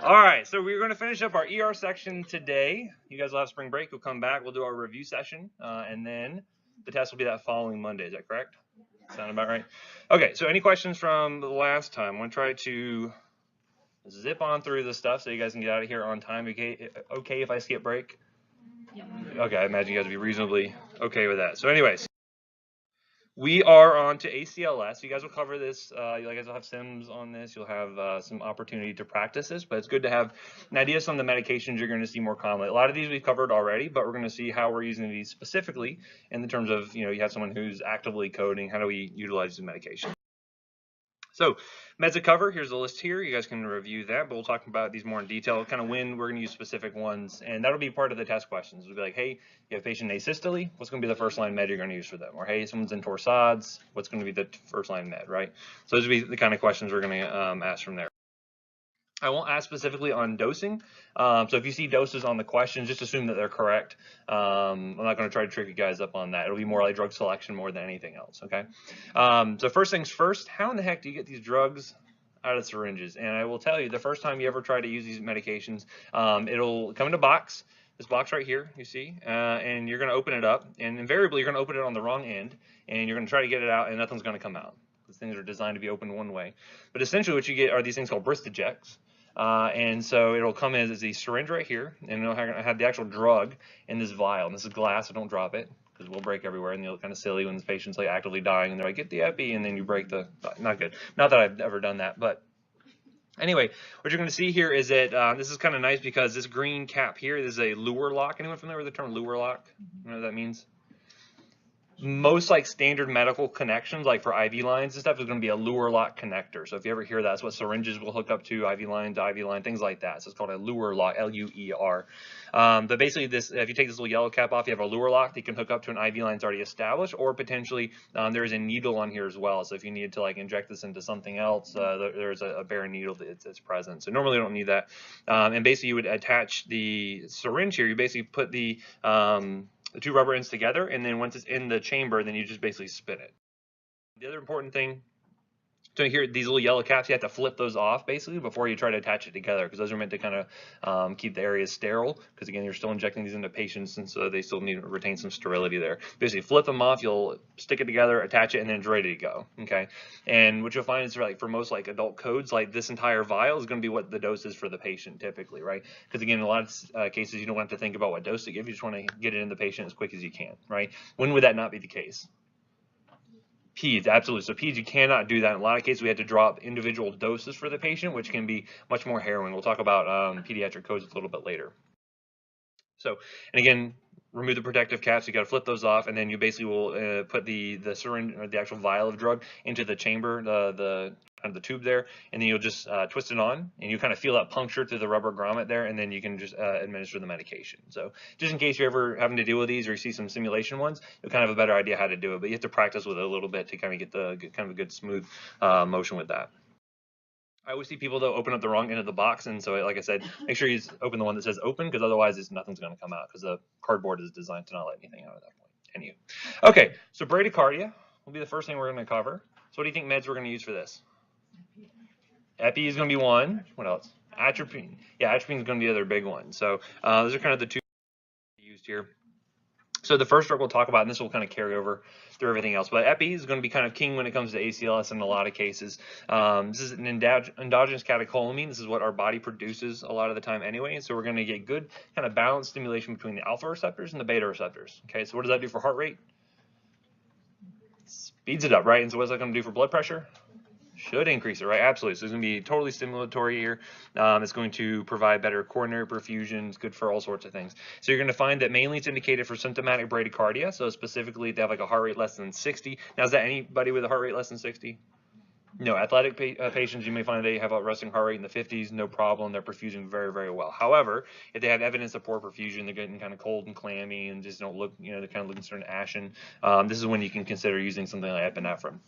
All right, so we're going to finish up our ER section today. You guys will have spring break. We'll come back. We'll do our review session, and then the test will be that following Monday. Is that correct? Sound about right? Okay, so any questions from the last time? I'm going to try to zip on through this stuff so you guys can get out of here on time. Okay if I skip break? Yep. Okay, I imagine you guys will be reasonably okay with that. So anyways, we are on to ACLS. You guys will cover this. You guys will have sims on this. You'll have some opportunity to practice this, but it's good to have an idea of some of the medications you're going to see more commonly. A lot of these we've covered already, but we're going to see how we're using these specifically in the terms of, you have someone who's actively coding. How do we utilize the medication? So meds to cover, here's the list here. You guys can review that, but we'll talk about these more in detail, kind of when we're going to use specific ones, and that'll be part of the test questions. It'll be like, hey, you have patient asystole, what's going to be the first line med you're going to use for them? Or hey, someone's in torsades, what's going to be the first line med, right? So those will be the kind of questions we're going to ask from there. I won't ask specifically on dosing. So if you see doses on the questions, just assume that they're correct. I'm not going to try to trick you guys up on that. It'll be more like drug selection more than anything else, okay? So first things first, how in the heck do you get these drugs out of syringes? And I will tell you, the first time you ever try to use these medications, it'll come in a box. This box right here, you see, and you're going to open it up, and invariably you're going to open it on the wrong end, and you're going to try to get it out, and nothing's going to come out. These things are designed to be opened one way. But essentially what you get are these things called Bristojets. And so it'll come in as a syringe right here, and it'll have the actual drug in this vial. And this is glass, so don't drop it, because we'll break everywhere, and you'll look kind of silly when the patient's like actively dying, and they're like, get the epi, and then you break the, not good. Not that I've ever done that, but anyway, what you're going to see here is that this is kind of nice because this green cap here is a lure lock. Anyone familiar with the term lure lock? You know what that means? Most like standard medical connections, like for IV lines and stuff, is going to be a lure lock connector. So if you ever hear that, that's what syringes will hook up to, IV line to IV line, things like that. So it's called a lure lock, L-U-E-R. But basically, this, if you take this little yellow cap off, you have a lure lock that you can hook up to an IV line that's already established, or potentially there is a needle on here as well. So if you need to like inject this into something else, there's a bare needle that's present. So normally you don't need that. And basically, you would attach the syringe here. You basically put the two rubber ends together, and then once it's in the chamber, then you just basically spin it. The other important thing, so here, these little yellow caps, you have to flip those off basically before you try to attach it together, because those are meant to kind of keep the areas sterile, because again, you're still injecting these into patients, and so they still need to retain some sterility there. Basically, flip them off, you'll stick it together, attach it, and then it's ready to go, okay? And what you'll find is like for most like adult codes, like this entire vial is going to be what the dose is for the patient typically, right? Because again, in a lot of cases, you don't have to think about what dose to give, you just want to get it in the patient as quick as you can, right? When would that not be the case? Peds, absolutely. So peds, you cannot do that. In a lot of cases, we had to drop individual doses for the patient, which can be much more harrowing. We'll talk about pediatric codes a little bit later. So, and again, remove the protective caps. You got to flip those off, and then you basically will put the syringe or the actual vial of drug into the chamber, the kind of the tube there, and then you'll just twist it on, and you kind of feel that puncture through the rubber grommet there, and then you can just administer the medication. So just in case you're ever having to deal with these, or you see some simulation ones, you'll kind of have a better idea how to do it. But you have to practice with it a little bit to kind of get the kind of a good smooth motion with that. I always see people though open up the wrong end of the box, and so like I said, make sure you open the one that says open, because otherwise nothing's going to come out, because the cardboard is designed to not let anything out at that point. Okay, so bradycardia will be the first thing we're going to cover. So what do you think meds we're going to use for this? Epi is going to be one. What else? Atropine. Yeah, atropine is going to be the other big one. So those are kind of the two used here. So the first drug we'll talk about, and this will kind of carry over through everything else, but epi is going to be kind of king when it comes to ACLS in a lot of cases. This is an endogenous catecholamine. This is what our body produces a lot of the time anyway, so we're going to get good kind of balanced stimulation between the alpha receptors and the beta receptors. Okay, so what does that do for heart rate? Speeds it up, right? And so what's that going to do for blood pressure? Should increase it, right? Absolutely. So it's going to be totally stimulatory here. It's going to provide better coronary perfusion. It's good for all sorts of things. So you're going to find that mainly it's indicated for symptomatic bradycardia. So specifically, they have like a heart rate less than 60. Now, is that anybody with a heart rate less than 60? No, athletic patients, you may find they have a resting heart rate in the 50s, no problem. They're perfusing very, very well. However, if they have evidence of poor perfusion, they're getting kind of cold and clammy and just don't look, they're kind of looking sort of ashen. This is when you can consider using something like epinephrine.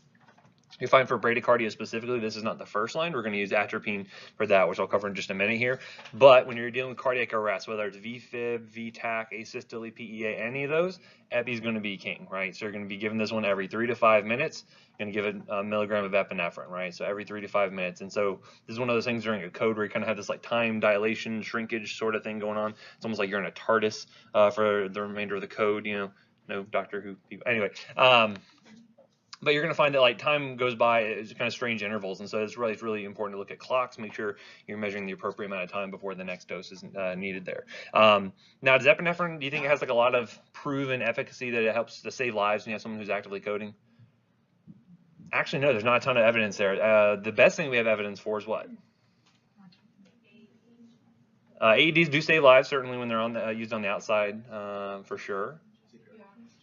You find for bradycardia specifically, this is not the first line. We're going to use atropine for that, which I'll cover in just a minute here. But when you're dealing with cardiac arrest, whether it's VFib, VTAC, asystole, PEA, any of those, epi is going to be king, right? So you're going to be giving this one every 3 to 5 minutes. You're going to give it a milligram of epinephrine, right? So every 3 to 5 minutes. And so this is one of those things during a code where you kind of have this like time dilation, shrinkage sort of thing going on. It's almost like you're in a TARDIS for the remainder of the code, you know, no Doctor Who people. Anyway. But you're going to find that like time goes by at kind of strange intervals, and so it's really important to look at clocks, make sure you're measuring the appropriate amount of time before the next dose is needed there. Now, does epinephrine, do you think it has like a lot of proven efficacy that it helps to save lives when you have someone who's actively coding? Actually, no, there's not a ton of evidence there. The best thing we have evidence for is what? AEDs do save lives, certainly when they're on the, used on the outside, for sure.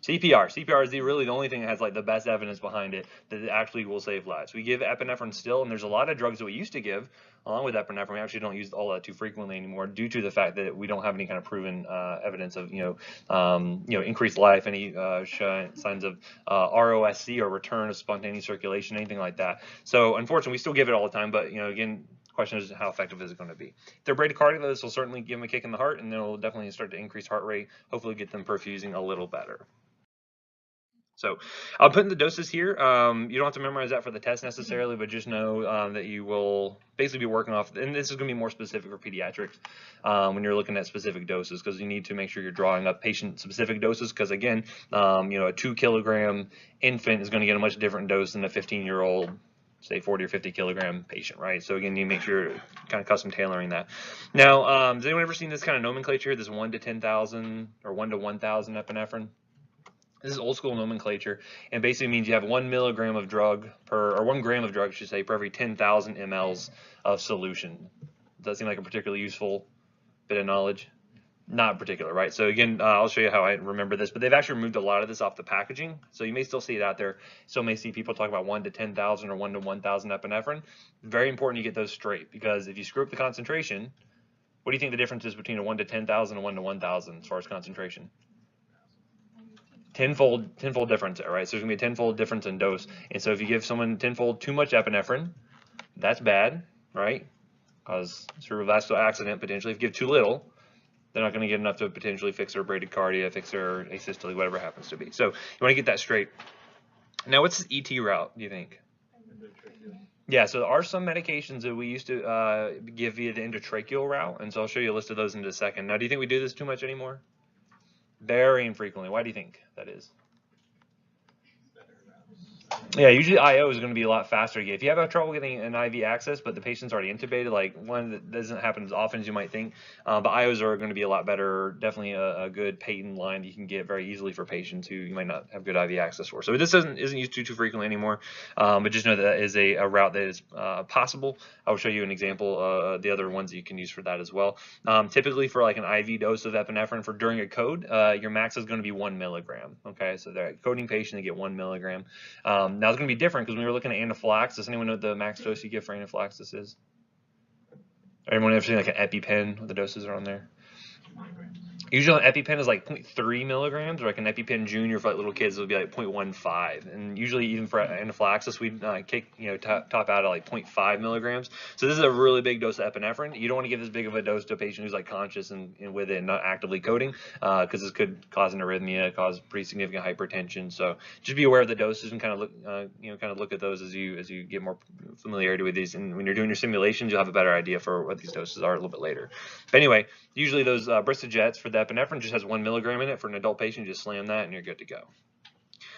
CPR is really the only thing that has like the best evidence behind it that it actually will save lives. We give epinephrine still, and there's a lot of drugs that we used to give along with epinephrine. We actually don't use all that too frequently anymore due to the fact that we don't have any kind of proven evidence of increased life, any signs of ROSC or return of spontaneous circulation, anything like that. So unfortunately, we still give it all the time, but again. Question is how effective is it going to be? If they're bradycardia, this will certainly give them a kick in the heart, and they'll definitely start to increase heart rate, hopefully get them perfusing a little better. So I'll put in the doses here. You don't have to memorize that for the test necessarily, but just know that you will basically be working off, and this is going to be more specific for pediatrics when you're looking at specific doses, because you need to make sure you're drawing up patient-specific doses, because again, a 2 kilogram infant is going to get a much different dose than a 15-year-old, say 40 or 50 kilogram patient, right? So again, you make sure you're kind of custom tailoring that. Now, has anyone ever seen this kind of nomenclature, this 1 to 10,000 or 1 to 1,000 epinephrine? This is old school nomenclature, and basically means you have 1 milligram of drug per, or 1 gram of drug, I should say, per every 10,000 mLs of solution. Does that seem like a particularly useful bit of knowledge? Not particular, right? So again, I'll show you how I remember this, but they've actually removed a lot of this off the packaging. So you may still see it out there. Still may see people talk about 1 to 10,000 or 1 to 1,000 epinephrine. Very important you get those straight, because if you screw up the concentration, what do you think the difference is between a 1 to 10,000 and 1 to 1,000 as far as concentration? Tenfold difference there, right? So there's gonna be a tenfold difference in dose. And so if you give someone tenfold too much epinephrine, that's bad, right? Cause cerebrovascular accident potentially. If you give too little, they're not gonna get enough to potentially fix their bradycardia, fix their asystole, whatever it happens to be. So you wanna get that straight. Now, what's this ET route, do you think? Yeah, so there are some medications that we used to give via the endotracheal route, and so I'll show you a list of those in a second. Now, do you think we do this too much anymore? Very infrequently. Why do you think that is? Yeah, usually IO is going to be a lot faster to get. If you have trouble getting an IV access, but the patient's already intubated, like one that doesn't happen as often as you might think, but IOs are going to be a lot better. Definitely a good patent line you can get very easily for patients who you might not have good IV access for. So this isn't used too frequently anymore, but just know that is a route that is possible. I will show you an example, the other ones that you can use for that as well. Typically for like an IV dose of epinephrine for during a code, your max is going to be 1 milligram. Okay, so they're coding patient, they get 1 milligram. Now it's going to be different because when we were looking at anaphylaxis, anyone know what the max dose you give for anaphylaxis is? Anyone ever seen like an EpiPen? The doses are on there. Usually an EpiPen is like 0.3 milligrams, or like an EpiPen Junior for like little kids would be like 0.15. And usually even for anaphylaxis, we'd top out at like 0.5 milligrams. So this is a really big dose of epinephrine. You don't want to give this big of a dose to a patient who's like conscious and with it and not actively coding, because this could cause an arrhythmia, cause pretty significant hypertension. So just be aware of the doses and kind of look at those as you get more familiarity with these. And when you're doing your simulations, you'll have a better idea for what these doses are a little bit later. But anyway, usually those Bristogets for the epinephrine just has 1 milligram in it. For an adult patient, just slam that and you're good to go.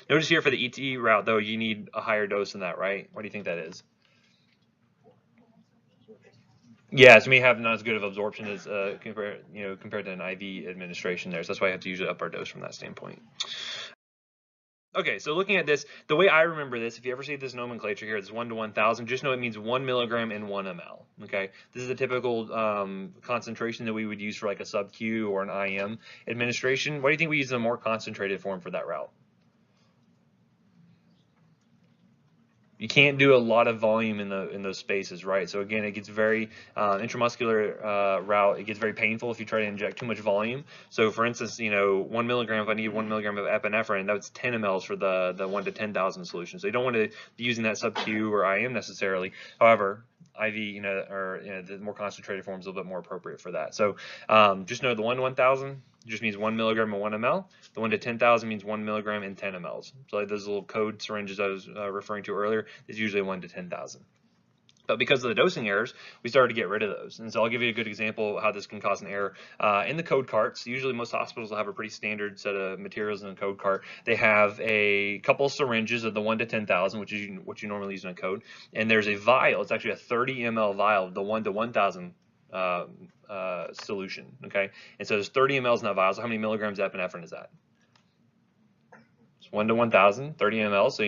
Notice here for the ET route, though, you need a higher dose than that, right? What do you think that is? Yeah, so we have not as good of absorption as compared to an IV administration there. So that's why I have to usually up our dose from that standpoint. Okay, so looking at this, the way I remember this, if you ever see this nomenclature here, it's 1 to 1,000, just know it means 1 milligram in 1 ml. Okay, this is a typical concentration that we would use for like a sub-Q or an IM administration. What do you think we use in a more concentrated form for that route? You can't do a lot of volume in those spaces, right? So again, it gets very intramuscular route. It gets very painful if you try to inject too much volume. So for instance, 1 milligram, if I need 1 milligram of epinephrine, that's 10 mLs for the 1 to 10,000 solution. So you don't want to be using that sub-Q or IM necessarily. However, IV, the more concentrated form is a little bit more appropriate for that. So just know the 1 to 1,000 just means 1 milligram and 1 ml. The 1 to 10,000 means 1 milligram and 10 mLs. So like those little code syringes I was referring to earlier is usually 1 to 10,000. But because of the dosing errors, we started to get rid of those. And so I'll give you a good example of how this can cause an error. In the code carts, usually most hospitals will have a pretty standard set of materials in a code cart. They have a couple of syringes of the 1 to 10,000, which is what you normally use in a code. And there's a vial. It's actually a 30 ml vial of the 1 to 1,000 solution. Okay, and so there's 30 mLs in that vial. So how many milligrams of epinephrine is that? It's 1 to 1,000, 30 mL. So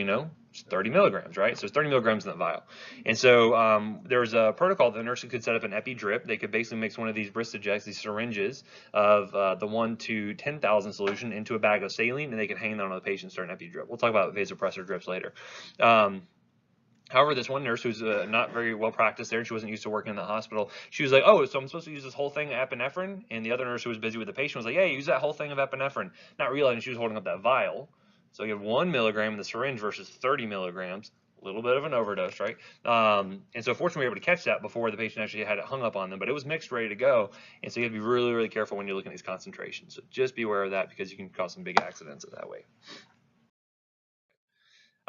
it's 30 milligrams, right? So it's 30 milligrams in that vial. And so there's a protocol that the nurse could set up an epi drip. They could basically mix one of these Bristojets, these syringes of the 1 to 10,000 solution into a bag of saline, and they could hang that on the patient and start an epi drip. We'll talk about vasopressor drips later. However, this one nurse who's not very well practiced there, and she wasn't used to working in the hospital, she was like, oh, so I'm supposed to use this whole thing of epinephrine? And the other nurse who was busy with the patient was like, yeah, use that whole thing of epinephrine, not realizing she was holding up that vial. So you have 1 milligram in the syringe versus 30 milligrams, a little bit of an overdose, right? And so fortunately we were able to catch that before the patient actually had it hung up on them, but it was mixed, ready to go. And so you have to be really, really careful when you're looking at these concentrations. So just be aware of that because you can cause some big accidents that way.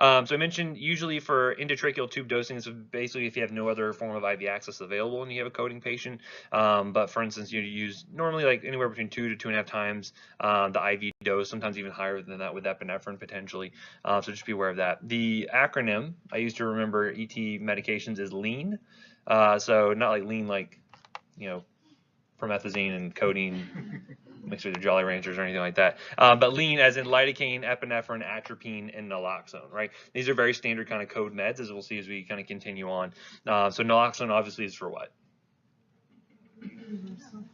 So I mentioned usually for endotracheal tube dosing, so basically if you have no other form of IV access available and you have a coding patient. But for instance, you use normally like anywhere between 2 to 2.5 times the IV dose, sometimes even higher than that with epinephrine potentially. So just be aware of that. The acronym I used to remember ET medications is LEAN. So not like lean like, promethazine and codeine mixed with the Jolly Ranchers or anything like that. But lean as in lidocaine, epinephrine, atropine, and naloxone, right? These are very standard kind of code meds, as we'll see as we kind of continue on. So naloxone obviously is for what?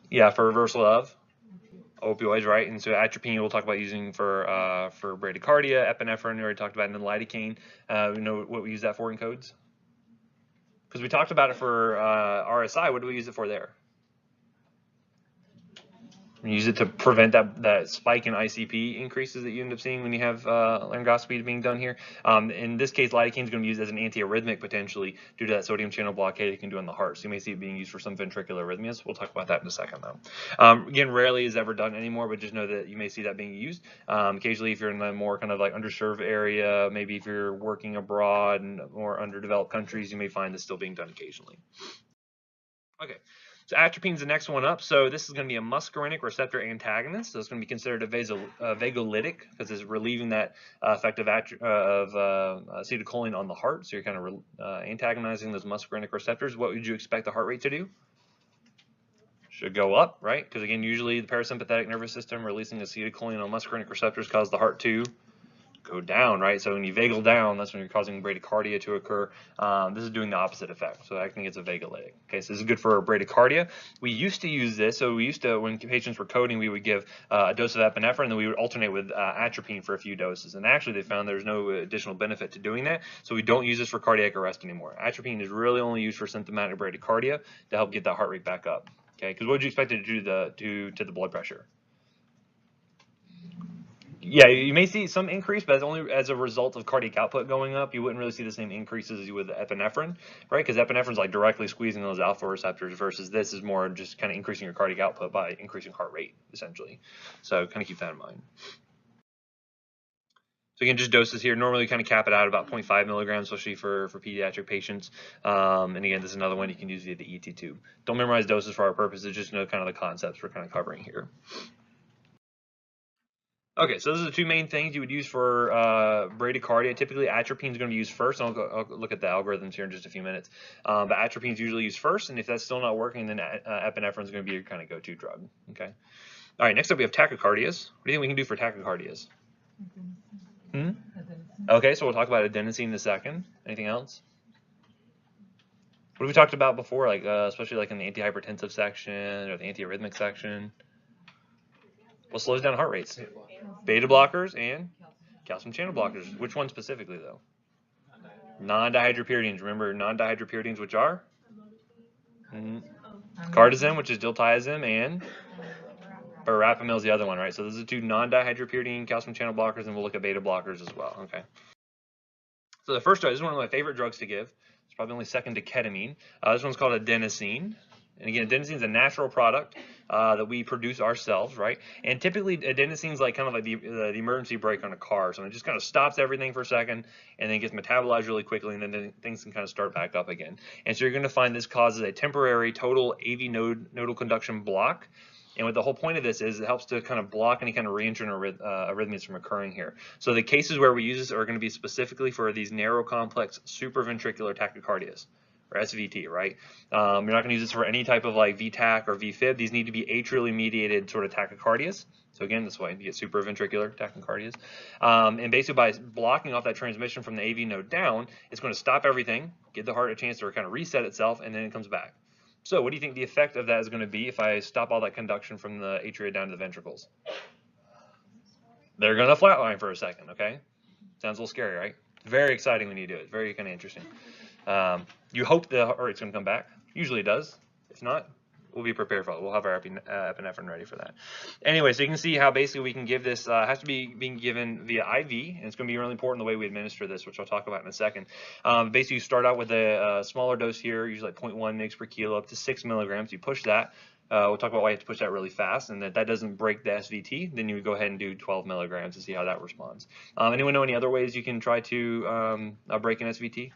Yeah, for reversal of opioids, right? And so atropine we'll talk about using for bradycardia, epinephrine we already talked about, and then lidocaine. We know what we use that for in codes? Because we talked about it for RSI. What do we use it for there? Use it to prevent that spike in ICP increases that you end up seeing when you have laryngoscopy being done here. In this case, lidocaine is going to be used as an antiarrhythmic potentially due to that sodium channel blockade it can do in the heart. So you may see it being used for some ventricular arrhythmias. We'll talk about that in a second though. Again, rarely is ever done anymore, but just know that you may see that being used. Occasionally if you're in the more kind of like underserved area, maybe if you're working abroad in more underdeveloped countries, you may find this still being done occasionally. Okay. So atropine is the next one up. So this is going to be a muscarinic receptor antagonist. So it's going to be considered a vagolytic because it's relieving that effect of acetylcholine on the heart. So you're kind of antagonizing those muscarinic receptors. What would you expect the heart rate to do? Should go up, right? Because again, usually the parasympathetic nervous system releasing acetylcholine on muscarinic receptors cause the heart to go down, right? So when you vagal down, that's when you're causing bradycardia to occur. This is doing the opposite effect. So acting as a vagolytic. Okay, so this is good for bradycardia. We used to use this. So we used to, when patients were coding, we would give a dose of epinephrine, and then we would alternate with atropine for a few doses. And actually, they found there's no additional benefit to doing that. So we don't use this for cardiac arrest anymore. Atropine is really only used for symptomatic bradycardia to help get that heart rate back up. Okay, because what would you expect it to do to the blood pressure? Yeah, you may see some increase, but it's only as a result of cardiac output going up. You wouldn't really see the same increases as you would with epinephrine, right? Because epinephrine is like directly squeezing those alpha receptors versus this is more just kind of increasing your cardiac output by increasing heart rate, essentially. So kind of keep that in mind. So again, just doses here. Normally we kind of cap it out about 0.5 milligrams, especially for pediatric patients. And again, this is another one you can use via the ET tube. Don't memorize doses for our purposes, just know kind of the concepts we're kind of covering here. Okay, so those are the two main things you would use for bradycardia. Typically, atropine is going to be used first. I'll look at the algorithms here in just a few minutes. But atropine is usually used first, and if that's still not working, then epinephrine is going to be your kind of go-to drug. Okay. All right, next up we have tachycardias. What do you think we can do for tachycardias? Okay, so we'll talk about adenosine in a second. Anything else? What have we talked about before, like especially like in the antihypertensive section or the antiarrhythmic section? What slows down heart rates? Beta blockers and calcium channel blockers. Which one specifically, though? Non-dihydropyridines. Remember non-dihydropyridines, which are? Cardizem, which is diltiazem, and verapamil is the other one, right? So those are two non-dihydropyridine calcium channel blockers, and we'll look at beta blockers as well, okay? So the first drug, this is one of my favorite drugs to give. It's probably only second to ketamine. This one's called adenosine. And again, adenosine is a natural product that we produce ourselves, right? And typically, adenosine is like kind of like the emergency brake on a car. So it just kind of stops everything for a second, and then gets metabolized really quickly, and then things can kind of start back up again. And so you're going to find this causes a temporary total AV nodal conduction block. And what the whole point of this is, it helps to kind of block any kind of reentrant arrhythmias from occurring here. So the cases where we use this are going to be specifically for these narrow complex supraventricular tachycardias, or SVT, right? You're not going to use this for any type of like VTAC or VFib. These need to be atrially mediated sort of tachycardias. So again, this way you get supraventricular tachycardias. And basically by blocking off that transmission from the AV node down, it's going to stop everything, give the heart a chance to kind of reset itself, and then it comes back. So what do you think the effect of that is going to be if I stop all that conduction from the atria down to the ventricles? They're going to flatline for a second, okay? Sounds a little scary, right? Very exciting when you do it. Very kind of interesting. You hope the heart rate's going to come back. Usually it does. If not, we'll be prepared for it. We'll have our epinephrine ready for that. Anyway, so you can see how basically we can give this, has to be being given via IV, and it's going to be really important the way we administer this, which I'll talk about in a second. Basically, you start out with a smaller dose here, usually like 0.1 mg per kilo up to 6 milligrams. You push that. We'll talk about why you have to push that really fast, and that doesn't break the SVT. Then you would go ahead and do 12 milligrams to see how that responds. Anyone know any other ways you can try to break an SVT?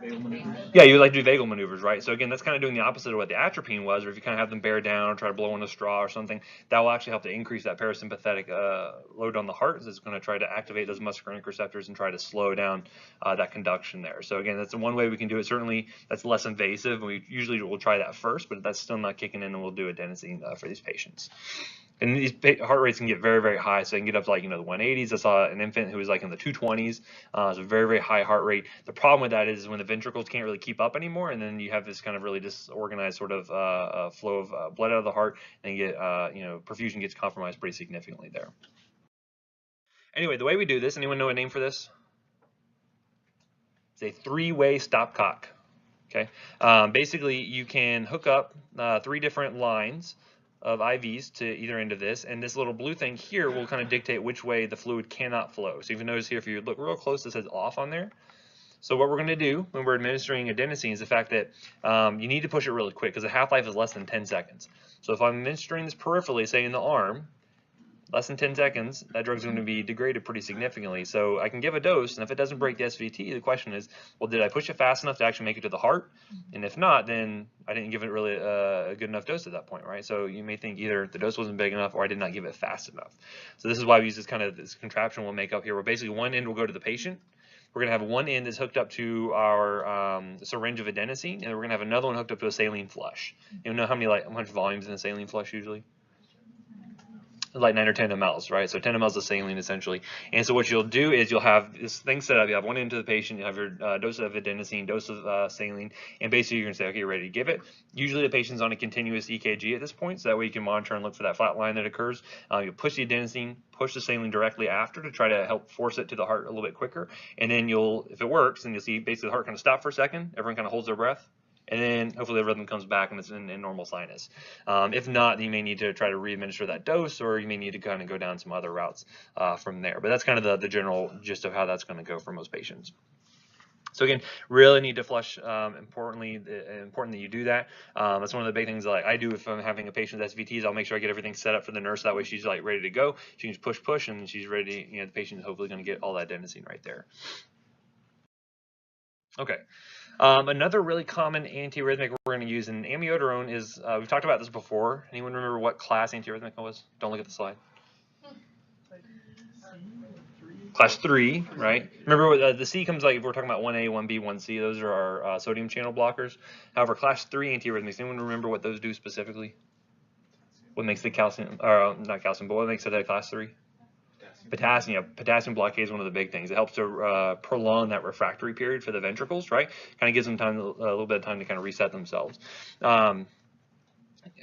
Vagal maneuvers? Yeah, you like to do vagal maneuvers, right? So again, that's kind of doing the opposite of what the atropine was, or if you kind of have them bear down or try to blow on a straw or something, that will actually help to increase that parasympathetic load on the heart. It's going to try to activate those muscarinic receptors and try to slow down that conduction there. So again, that's one way we can do it. Certainly, that's less invasive. We usually will try that first, but that's still not kicking in, and we'll do adenosine for these patients. And these heart rates can get very, very high, so they can get up to like, the 180s. I saw an infant who was like in the 220s. It's a very, very high heart rate. The problem with that is when the ventricles can't really keep up anymore, and then you have this kind of really disorganized sort of flow of blood out of the heart, and you get, perfusion gets compromised pretty significantly there. Anyway, the way we do this, anyone know a name for this? It's a three-way stopcock. Okay. Basically, you can hook up 3 different lines of IVs to either end of this, and this little blue thing here will kind of dictate which way the fluid cannot flow. So you can notice here, if you look real close, it says off on there. So what we're going to do when we're administering adenosine is the fact that you need to push it really quick, because the half-life is less than 10 seconds. So if I'm administering this peripherally, say in the arm, less than 10 seconds, that drug's going to be degraded pretty significantly. So I can give a dose, and if it doesn't break the SVT, the question is, well, did I push it fast enough to actually make it to the heart? And if not, then I didn't give it really a good enough dose at that point, right? So you may think either the dose wasn't big enough or I did not give it fast enough. So this is why we use this contraption we'll make up here, where basically one end will go to the patient. We're going to have one end that's hooked up to our syringe of adenosine, and we're going to have another one hooked up to a saline flush. You know how much volume's in a saline flush usually? Like 9 or 10 mLs, right? So 10 mLs of saline essentially. And so what you'll do is you'll have this thing set up. You have one end to the patient. You have your dose of adenosine, dose of saline, and basically you're going to say, okay, you're ready to give it. Usually the patient's on a continuous EKG at this point, so that way you can monitor and look for that flat line that occurs. You'll push the adenosine, push the saline directly after to try to help force it to the heart a little bit quicker. And then if it works, then you'll see basically the heart kind of stop for a second. Everyone kind of holds their breath. And then hopefully the rhythm comes back and it's in normal sinus. If not, you may need to try to re-administer that dose, or you may need to kind of go down some other routes from there. But that's kind of the general gist of how that's going to go for most patients. So again, really need to flush. Important that you do that. That's one of the big things like I do if I'm having a patient with SVTs. I'll make sure I get everything set up for the nurse. That way she's like ready to go. She can just push, and she's ready. The patient is hopefully going to get all that adenosine right there. Okay. Another really common antiarrhythmic we're going to use in amiodarone is, we've talked about this before. Anyone remember what class antiarrhythmic was? Don't look at the slide. Class 3, right? Remember, the C comes like, if we're talking about 1A, 1B, 1C, those are our sodium channel blockers. However, class 3 antiarrhythmics, anyone remember what those do specifically? What makes the calcium, or not calcium, but what makes it a class 3? Potassium. Yeah, potassium blockade is one of the big things. It helps to prolong that refractory period for the ventricles, right? Kind of gives them time, a little bit of time to kind of reset themselves.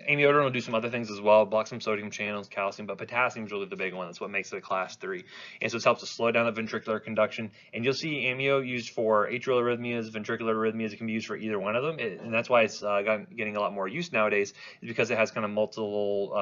Amiodarone will do some other things as well, block some sodium channels, calcium, but potassium is really the big one. That's what makes it a class 3. And so it helps to slow down the ventricular conduction. And you'll see amio used for atrial arrhythmias, ventricular arrhythmias. It can be used for either one of them. And that's why it's getting a lot more use nowadays, is because it has kind of multiple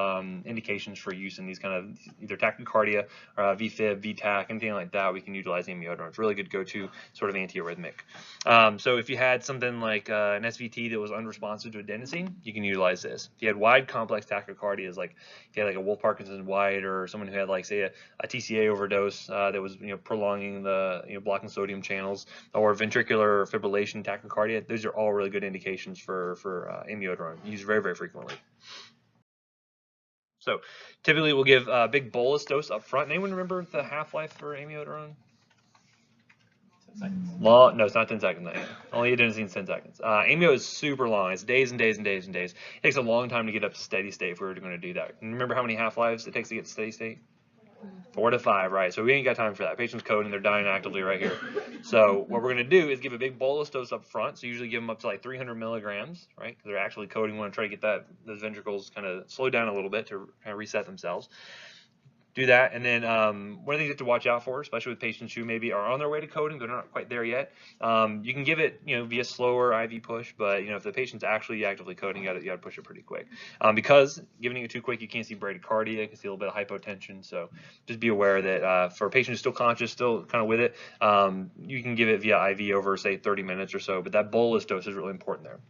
indications for use in these kind of either tachycardia, VFib, VTAC, anything like that. We can utilize amiodarone. It's a really good go-to sort of antiarrhythmic. So if you had something like an SVT that was unresponsive to adenosine, you can utilize this. If you had wide complex tachycardias, like if you had like a Wolff-Parkinson White, or someone who had like say a TCA overdose that was prolonging the blocking sodium channels, or ventricular fibrillation tachycardia, those are all really good indications for amiodarone, used very, very frequently. So typically we'll give a big bolus dose up front. Anyone remember the half-life for amiodarone? 10 seconds. Long, no, it's not 10 seconds. Only adenosine's 10 seconds. Amio is super long. It's days and days and days and days. It takes a long time to get up to steady state if we were going to do that. And remember how many half-lives it takes to get to steady state? 4 to 5, right? So we ain't got time for that. Patient's coding, they're dying actively right here. So what we're going to do is give a big bolus dose up front. So usually give them up to like 300 milligrams, right? Because they're actually coding. We want to try to get those ventricles kind of slow down a little bit to kind of reset themselves. Do that, and then one of the things you have to watch out for, especially with patients who maybe are on their way to coding but are not quite there yet, you can give it via slower IV push, but if the patient's actually actively coding, you got to push it pretty quick, because giving it too quick, you can't see bradycardia, you can see a little bit of hypotension. So just be aware that for a patient who's still conscious, still kind of with it, you can give it via IV over say 30 minutes or so, but that bolus dose is really important there.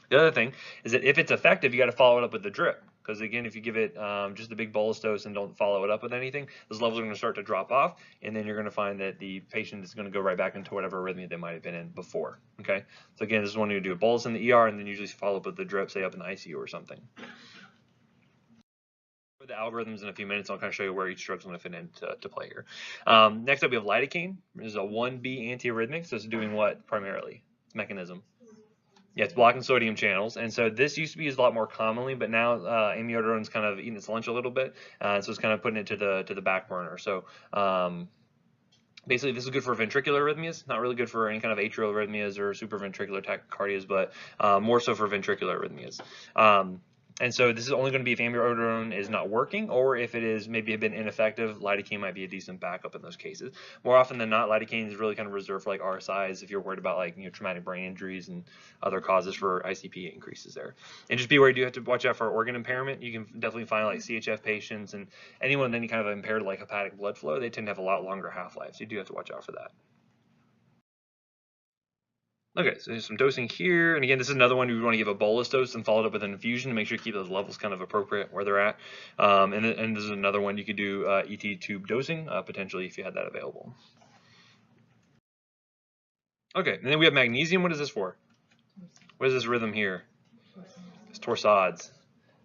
The other thing is that if it's effective, you got to follow it up with the drip. Because again, if you give it just a big bolus dose and don't follow it up with anything, those levels are going to start to drop off, and then you're going to find that the patient is going to go right back into whatever arrhythmia they might have been in before. Okay, so again, this is when you do a bolus in the ER, and then usually follow up with the drip, say up in the ICU or something. For the algorithms in a few minutes, I'll kind of show you where each drug's going to fit into play here. Next up, we have lidocaine. This is a 1B antiarrhythmic, so it's doing what primarily? Its mechanism. Yeah, it's blocking sodium channels, and so this used to be used a lot more commonly, but now amiodarone's kind of eating its lunch a little bit, so it's kind of putting it to the back burner. So basically, this is good for ventricular arrhythmias, not really good for any kind of atrial arrhythmias or supraventricular tachycardias, but more so for ventricular arrhythmias. And so this is only going to be if amiodarone is not working, or if it is maybe been ineffective, lidocaine might be a decent backup in those cases. More often than not, lidocaine is really kind of reserved for like RSIs if you're worried about like traumatic brain injuries and other causes for ICP increases there. And just be aware, you do have to watch out for organ impairment. You can definitely find like CHF patients and anyone with any kind of impaired like hepatic blood flow, they tend to have a lot longer half-life. So you do have to watch out for that. Okay, so there's some dosing here, and again, this is another one we want to give a bolus dose and follow it up with an infusion to make sure you keep those levels kind of appropriate where they're at. And this is another one you could do ET tube dosing, potentially, if you had that available. Okay, and then we have magnesium. What is this for? What is this rhythm here? It's torsades.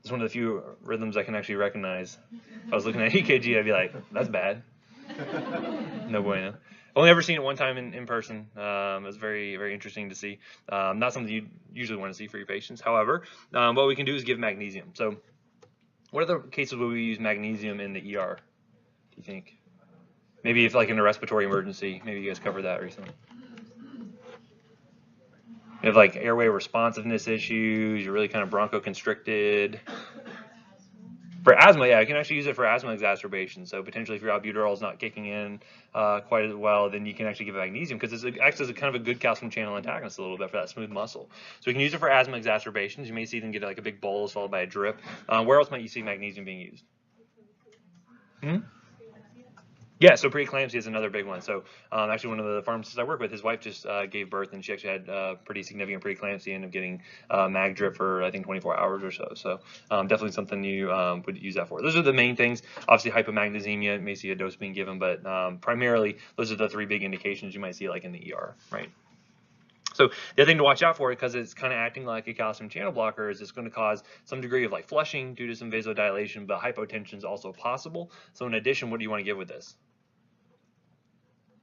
It's one of the few rhythms I can actually recognize. If I was looking at EKG, I'd be like, that's bad. No bueno. Only ever seen it one time in person. It was very, very interesting to see. Not something you usually want to see for your patients. However, what we can do is give magnesium. So what other cases would we use magnesium in the ER, do you think? Maybe if like in a respiratory emergency, maybe you guys covered that recently. You have like airway responsiveness issues, you're really kind of bronchoconstricted. For asthma, yeah, you can actually use it for asthma exacerbation. So potentially if your albuterol is not kicking in quite as well, then you can actually give magnesium because it acts as a kind of a good calcium channel antagonist a little bit for that smooth muscle. So we can use it for asthma exacerbations. You may see them get like a big bolus followed by a drip. Where else might you see magnesium being used? Yeah, so preeclampsia is another big one. So actually one of the pharmacists I work with, his wife just gave birth, and she actually had pretty significant preeclampsia and ended up getting mag drip for, I think, 24 hours or so. So definitely something you would use that for. Those are the main things. Obviously, hypomagnesemia, you may see a dose being given, but primarily those are the three big indications you might see like in the ER, right? So the other thing to watch out for, because it's kind of acting like a calcium channel blocker, is it's going to cause some degree of like flushing due to some vasodilation, but hypotension is also possible. So in addition, what do you want to give with this?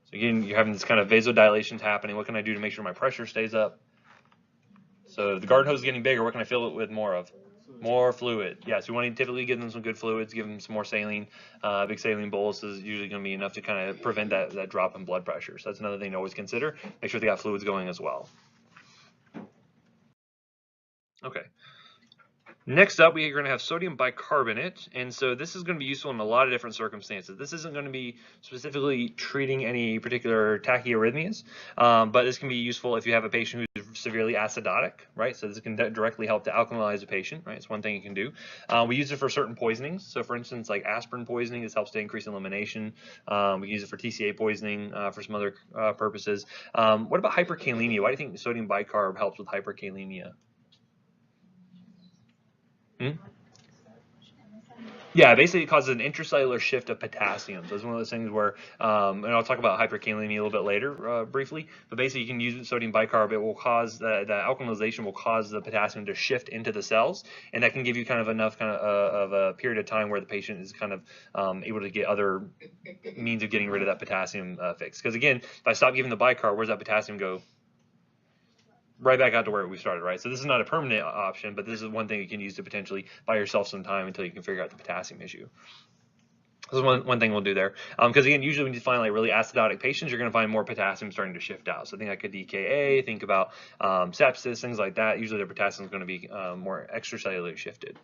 So again, you're having this kind of vasodilation happening. What can I do to make sure my pressure stays up? So if the garden hose is getting bigger, what can I fill it with more of? More fluid. Yeah, so we want to typically give them some good fluids, give them some more saline. Big saline bolus is usually going to be enough to kind of prevent that drop in blood pressure. So that's another thing to always consider. Make sure they got fluids going as well. Okay. Next up, we are going to have sodium bicarbonate, and so this is going to be useful in a lot of different circumstances. This isn't going to be specifically treating any particular tachyarrhythmias, but this can be useful if you have a patient who's severely acidotic, right? So this can directly help to alkalinize a patient, right? It's one thing you can do. We use it for certain poisonings. So for instance, like aspirin poisoning, this helps to increase elimination. We can use it for TCA poisoning, for some other purposes. What about hyperkalemia? Why do you think sodium bicarb helps with hyperkalemia? Hmm? Yeah, basically it causes an intracellular shift of potassium. So it's one of those things where, and I'll talk about hyperkalemia a little bit later, briefly, but basically you can use sodium bicarb. It will cause, the alkalization will cause the potassium to shift into the cells, and that can give you kind of enough of a period of time where the patient is kind of able to get other means of getting rid of that potassium fix. Because again, if I stop giving the bicarb, where's that potassium go? Right back out to where we started, right? So this is not a permanent option, but this is one thing you can use to potentially buy yourself some time until you can figure out the potassium issue. This is one thing we'll do there. Because again, usually when you find like really acidotic patients, you're going to find more potassium starting to shift out. So think like a DKA, think about sepsis, things like that. Usually their potassium is going to be more extracellularly shifted.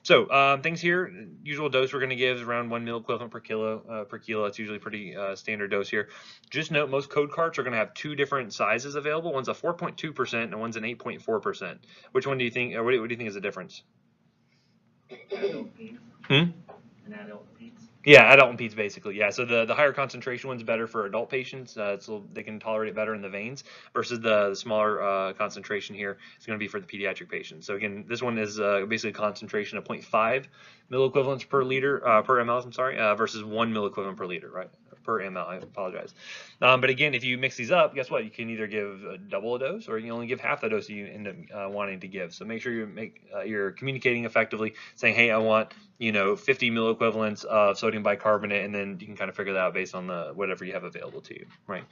So things here, usual dose we're going to give is around 1 milliequivalent per kilo. That's usually pretty standard dose here. Just note most code carts are going to have two different sizes available. One's a 4.2% and one's an 8.4%. Which one do you think? What do you think is the difference? An adult peds. Yeah, adult and peds basically. Yeah, so the higher concentration one's better for adult patients, so they can tolerate it better in the veins, versus the smaller concentration here is going to be for the pediatric patients. So again, this one is basically a concentration of 0.5 milliequivalents per liter per ml. I'm sorry, versus 1 milliequivalent per liter, right? Per ml. I apologize. But again, if you mix these up, guess what? You can either give double a dose, or you can only give half the dose you end up wanting to give. So make sure you're communicating effectively, saying, hey, I want 50 milliequivalents of sodium bicarbonate, and then you can kind of figure that out based on whatever you have available to you, right?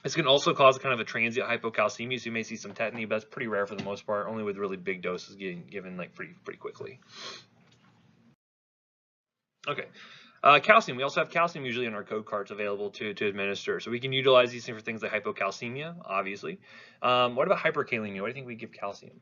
This can also cause kind of a transient hypocalcemia, so you may see some tetany, but that's pretty rare for the most part, only with really big doses getting given like pretty quickly. Okay. Calcium. We also have calcium usually in our code cards available to administer. So we can utilize these for things like hypocalcemia, obviously. What about hyperkalemia? What do you think we give calcium?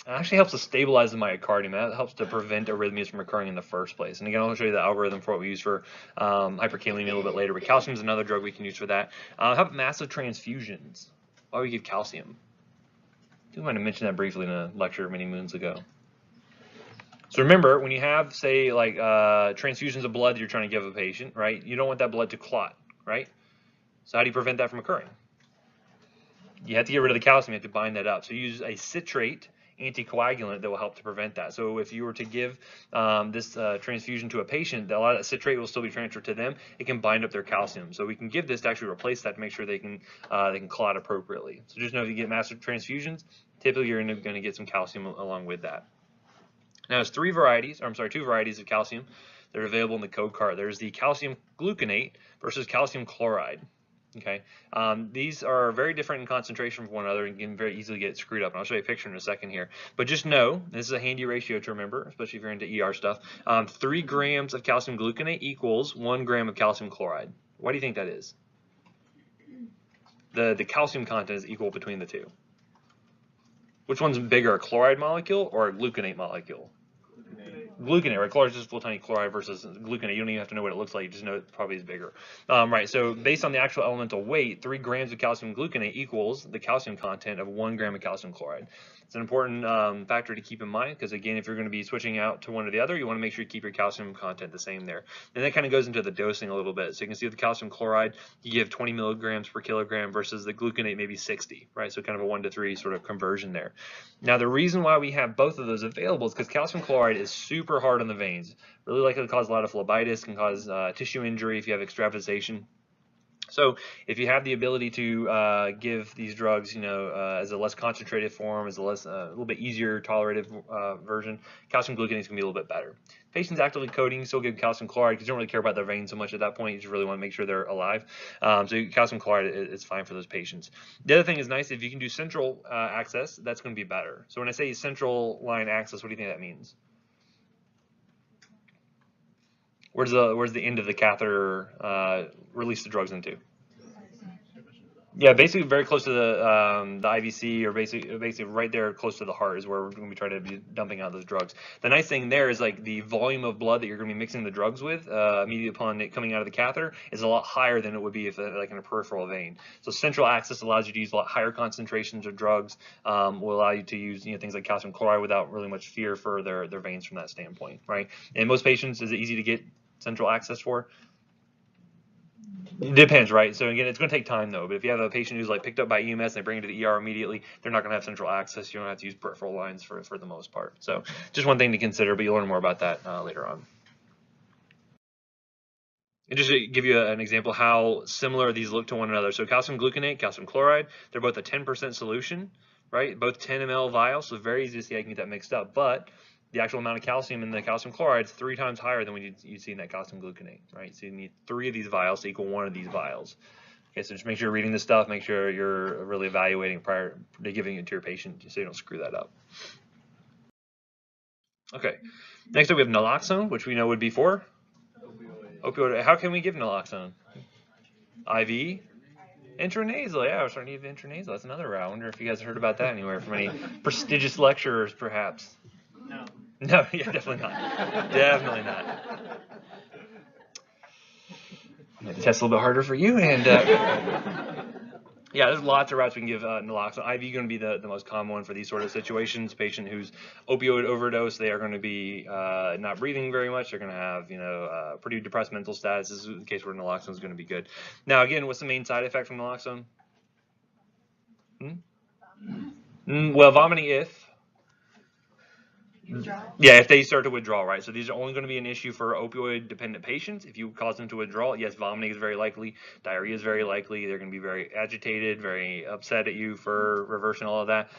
It actually helps to stabilize the myocardium. That helps to prevent arrhythmias from occurring in the first place. And again, I'll show you the algorithm for what we use for hyperkalemia a little bit later. But calcium is another drug we can use for that. How about massive transfusions? Why do we give calcium? I think I might have mentioned that briefly in a lecture many moons ago. So remember, when you have, say, like transfusions of blood that you're trying to give a patient, right? You don't want that blood to clot, right? So how do you prevent that from occurring? You have to get rid of the calcium. You have to bind that up. So you use a citrate anticoagulant that will help to prevent that. So if you were to give this transfusion to a patient, a lot of that citrate will still be transferred to them. It can bind up their calcium. So we can give this to actually replace that to make sure they can clot appropriately. So just know if you get massive transfusions, typically you're going to get some calcium along with that. Now there's two varieties of calcium that are available in the code card. There's the calcium gluconate versus calcium chloride. Okay, these are very different in concentration from one another and can very easily get screwed up. And I'll show you a picture in a second here. But just know, this is a handy ratio to remember, especially if you're into ER stuff. 3 grams of calcium gluconate equals 1 gram of calcium chloride. Why do you think that is? The calcium content is equal between the two. Which one's bigger, a chloride molecule or a gluconate molecule? Gluconate, right? Chloride is just full tiny chloride versus gluconate. You don't even have to know what it looks like. You just know it probably is bigger. Right, so based on the actual elemental weight, 3 grams of calcium gluconate equals the calcium content of 1 gram of calcium chloride. It's an important factor to keep in mind because, again, if you're going to be switching out to one or the other, you want to make sure you keep your calcium content the same there. And that kind of goes into the dosing a little bit. So you can see with the calcium chloride, you give 20 milligrams per kilogram versus the gluconate maybe 60, right? So kind of a 1 to 3 sort of conversion there. Now, the reason why we have both of those available is because calcium chloride is super hard on the veins. Really likely to cause a lot of phlebitis, can cause tissue injury if you have extravasation. So if you have the ability to give these drugs, as a less concentrated form, as a little bit easier tolerated version, calcium gluconate is going to be a little bit better. Patients actively coding, still give calcium chloride because you don't really care about their veins so much at that point. You just really want to make sure they're alive. So calcium chloride is fine for those patients. The other thing is nice, if you can do central access, that's going to be better. So when I say central line access, what do you think that means? Where's the end of the catheter release the drugs into? Yeah, basically very close to the IVC, or basically right there close to the heart is where we're going to be trying to be dumping out those drugs. The nice thing there is like the volume of blood that you're going to be mixing the drugs with immediately upon it coming out of the catheter is a lot higher than it would be if like in a peripheral vein. So central access allows you to use a lot higher concentrations of drugs, will allow you to use things like calcium chloride without really much fear for their veins from that standpoint, right? And most patients, is it easy to get central access for? It depends, right? So again, it's going to take time though. But if you have a patient who's like picked up by EMS and they bring it to the ER immediately, they're not going to have central access. You don't have to use peripheral lines for the most part. So just one thing to consider, but you'll learn more about that later on. And just to give you an example how similar these look to one another. So calcium gluconate, calcium chloride, they're both a 10% solution, right? Both 10 ml vials, so very easy to see I can get that mixed up. But the actual amount of calcium in the calcium chloride is 3 times higher than what you see in that calcium gluconate, right? So you need 3 of these vials to equal 1 of these vials. Okay, so just make sure you're reading this stuff, make sure you're really evaluating prior to giving it to your patient so you don't screw that up. Okay, next up we have naloxone, which we know would be for? Opioid. How can we give naloxone? IV? Intranasal, yeah, we're starting to give intranasal. That's another route. I wonder if you guys heard about that anywhere from any prestigious lecturers, perhaps. No. No, yeah, definitely not. Definitely not. Made the test a little bit harder for you, and yeah, there's lots of routes we can give naloxone. IV is going to be the most common one for these sort of situations. Patient who's opioid overdose, they are going to be not breathing very much. They're going to have pretty depressed mental status. This is the case where naloxone is going to be good. Now, again, what's the main side effect from naloxone? Well, vomiting if. Yeah, if they start to withdraw, right? So these are only going to be an issue for opioid-dependent patients. If you cause them to withdraw, yes, vomiting is very likely. Diarrhea is very likely. They're going to be very agitated, very upset at you for reversing all of that.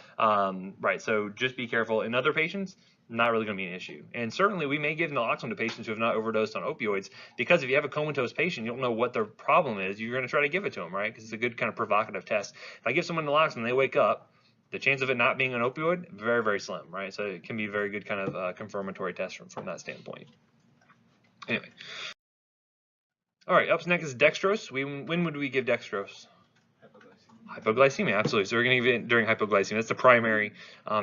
Right, so just be careful. In other patients, not really going to be an issue. And certainly we may give naloxone to patients who have not overdosed on opioids, because if you have a comatose patient, you don't know what their problem is, you're going to try to give it to them, right? Because it's a good kind of provocative test. If I give someone naloxone and they wake up, the chance of it not being an opioid, very, very slim, right? So it can be a very good kind of confirmatory test from that standpoint. Anyway. All right, up next is dextrose. When would we give dextrose? Hypoglycemia, absolutely. So we're going to give it during hypoglycemia. That's the primary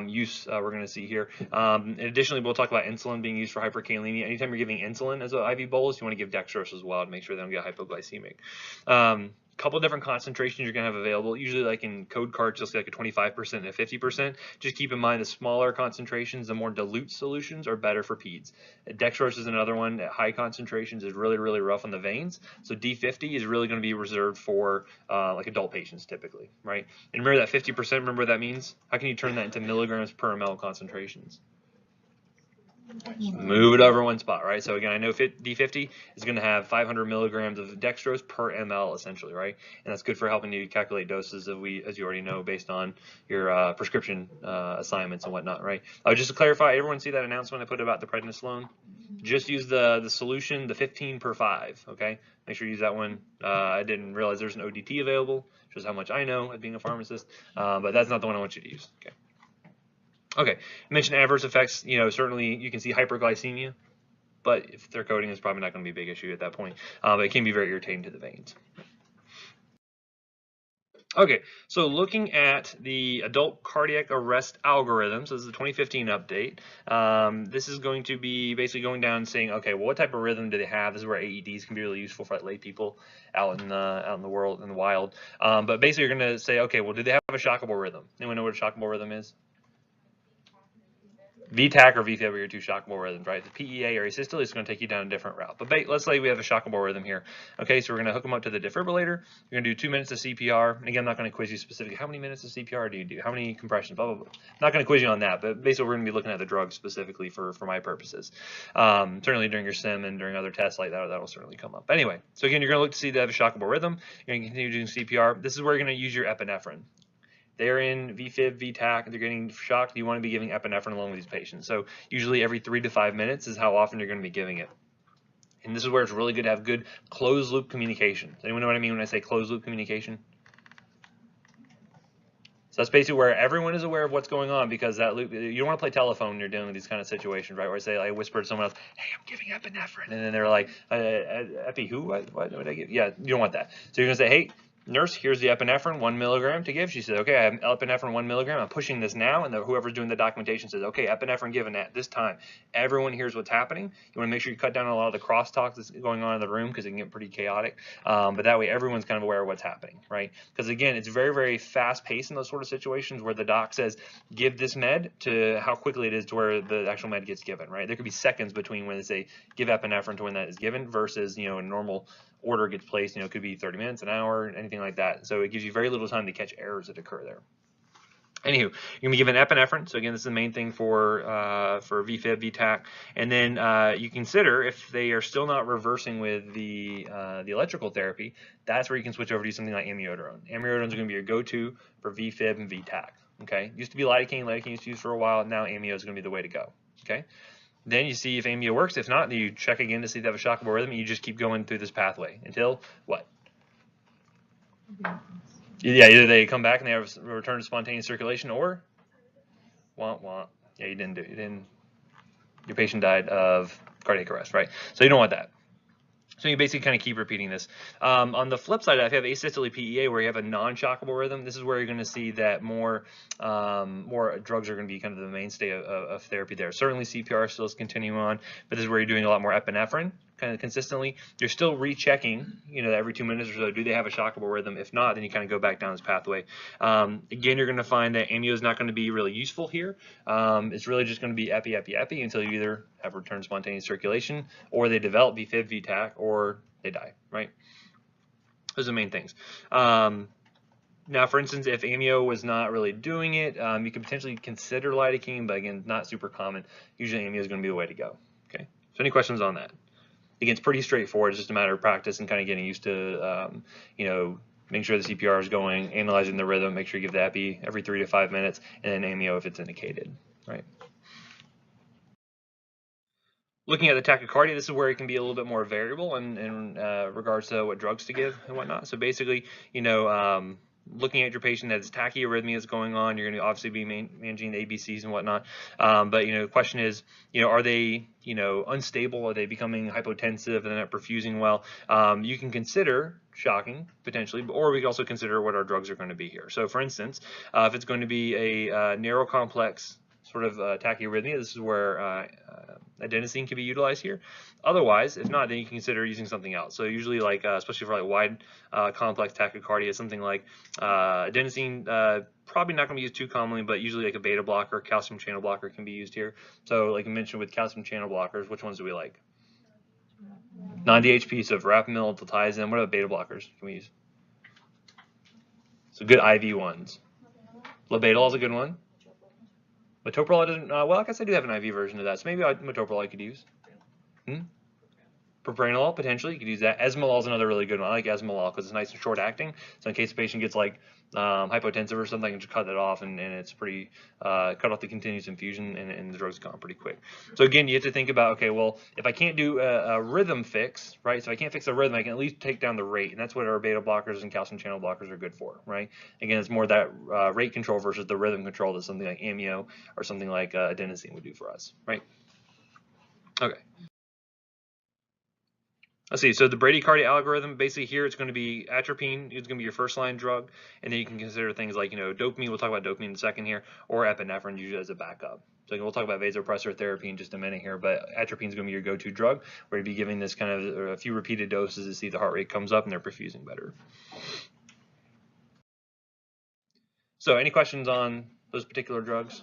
use we're going to see here. And additionally, we'll talk about insulin being used for hyperkalemia. Anytime you're giving insulin as an IV bolus, you want to give dextrose as well to make sure they don't get hypoglycemic. Couple different concentrations you're going to have available. Usually, like in code cards, you'll see like a 25% and a 50%. Just keep in mind the smaller concentrations, the more dilute solutions are better for peds. Dextrose is another one at high concentrations is really, really rough on the veins. So D50 is really going to be reserved for like adult patients typically, right? And remember that 50%, remember what that means? How can you turn that into milligrams per ml concentrations? Move it over one spot, right? So again, I know D50 is going to have 500 milligrams of dextrose per ml, essentially, right? And that's good for helping you calculate doses, as you already know, based on your prescription assignments and whatnot, right? Just to clarify, everyone see that announcement I put about the prednisolone? Just use the solution, the 15 per 5, okay? Make sure you use that one. I didn't realize there's an ODT available, which is how much I know as being a pharmacist, but that's not the one I want you to use, okay? Okay, I mentioned adverse effects. Certainly you can see hyperglycemia, but if they're coding, it's probably not going to be a big issue at that point. But it can be very irritating to the veins. Okay, so looking at the adult cardiac arrest algorithm, so this is the 2015 update. This is going to be basically going down and saying, okay, well, what type of rhythm do they have? This is where AEDs can be really useful for lay people out in the world, in the wild. But basically, you're going to say, okay, well, do they have a shockable rhythm? Anyone know what a shockable rhythm is? VTAC or VFib are your two shockable rhythms, right? The PEA or asystole is going to take you down a different route. But let's say we have a shockable rhythm here. Okay, so we're going to hook them up to the defibrillator. You're going to do 2 minutes of CPR. And again, I'm not going to quiz you specifically. How many minutes of CPR do you do? How many compressions? Blah, blah, blah. Not going to quiz you on that, but basically we're going to be looking at the drug specifically for my purposes. Certainly during your sim and during other tests like that, that'll certainly come up. Anyway, so again, you're going to look to see they have a shockable rhythm. You're going to continue doing CPR. This is where you're going to use your epinephrine. They're in VFib, VTAC, they're getting shocked. You want to be giving epinephrine along with these patients. So usually every 3 to 5 minutes is how often you're going to be giving it. And this is where it's really good to have good closed loop communication. Does anyone know what I mean when I say closed loop communication? So that's basically where everyone is aware of what's going on, because that loop, you don't want to play telephone when you're dealing with these kind of situations, right? Where I say, I whisper to someone else, hey, I'm giving epinephrine. And then they're like, epi who? What did I give? Yeah, you don't want that. So you're going to say, hey, nurse, here's the epinephrine, 1 milligram to give. She said, okay, I have epinephrine 1 milligram. I'm pushing this now. And whoever's doing the documentation says, okay, epinephrine given at this time. Everyone hears what's happening. You want to make sure you cut down a lot of the crosstalk that's going on in the room because it can get pretty chaotic. But that way, everyone's kind of aware of what's happening, right? Because again, it's very, very fast paced in those sort of situations where the doc says, give this med to how quickly it is to where the actual med gets given, right? There could be seconds between when they say give epinephrine to when that is given versus, a normal order gets placed, it could be 30 minutes, an hour, anything like that. So it gives you very little time to catch errors that occur there. Anywho, you're going to be given epinephrine. So again, this is the main thing for VFib, VTAC. And then you consider if they are still not reversing with the electrical therapy, that's where you can switch over to something like amiodarone. Amiodarone is going to be your go-to for VFib and VTAC. Okay, used to be lidocaine. Lidocaine used to use for a while. Now amio is going to be the way to go. Okay. Then you see if amio works. If not, then you check again to see if they have a shockable rhythm, and you just keep going through this pathway until what? Yeah, either they come back and they have a return to spontaneous circulation, or yeah, you didn't. Your patient died of cardiac arrest, right? So you don't want that. So you basically kind of keep repeating this. On the flip side, if you have asystole PEA where you have a non-shockable rhythm, this is where you're going to see that more drugs are going to be kind of the mainstay of therapy there. Certainly CPR still is continuing on, but this is where you're doing a lot more epinephrine kind of consistently. You're still rechecking, every 2 minutes or so, do they have a shockable rhythm? If not, then you kind of go back down this pathway. Again, you're going to find that amio is not going to be really useful here. It's really just going to be epi until you either have return spontaneous circulation, or they develop VFib, VTAC, or they die, right? Those are the main things. Now, for instance, if amio was not really doing it, you could potentially consider lidocaine, but again, not super common. Usually amio is going to be the way to go. Okay, so any questions on that? Again, it's pretty straightforward. It's just a matter of practice and kind of getting used to, making sure the CPR is going, analyzing the rhythm, make sure you give the epi every 3 to 5 minutes, and then amio if it's indicated, right? Looking at the tachycardia, this is where it can be a little bit more variable in regards to what drugs to give and whatnot. So basically, looking at your patient that has tachyarrhythmia is going on, you're going to obviously be managing the ABCs and whatnot. But the question is, are they unstable? Are they becoming hypotensive and they're not perfusing well? You can consider shocking potentially, or we can also consider what our drugs are going to be here. So for instance, if it's going to be a narrow complex sort of tachyarrhythmia, this is where adenosine can be utilized here. Otherwise, if not, then you can consider using something else. So usually, especially for wide complex tachycardia, something like adenosine, probably not going to be used too commonly, but usually like a beta blocker, calcium channel blocker can be used here. So like I mentioned with calcium channel blockers, which ones do we like? Non-DHP, so verapamil, diltiazem. What other beta blockers can we use? So good IV ones. Labetalol is a good one. Metoprolol doesn't, well, I guess I do have an IV version of that, so maybe metoprolol I could use. Propranolol, potentially, you could use that. Esmolol is another really good one. I like esmolol because it's nice and short acting. So in case the patient gets hypotensive or something, I can just cut that off, and it's pretty, cut off the continuous infusion, and the drug's gone pretty quick. So again, you have to think about, okay, well, if I can't do a rhythm fix, right? So if I can't fix the rhythm, I can at least take down the rate, and that's what our beta blockers and calcium channel blockers are good for, right? Again, it's more that rate control versus the rhythm control that something like amio or something like adenosine would do for us, right? Okay. Let's see, so the Bradycardia algorithm, basically here it's going to be atropine, it's going to be your first line drug, and then you can consider things like, dopamine, we'll talk about dopamine in a second here, or epinephrine usually as a backup. So we'll talk about vasopressor therapy in just a minute here, but atropine is going to be your go-to drug, where you'd be giving this kind of a few repeated doses to see the heart rate comes up and they're perfusing better. So any questions on those particular drugs?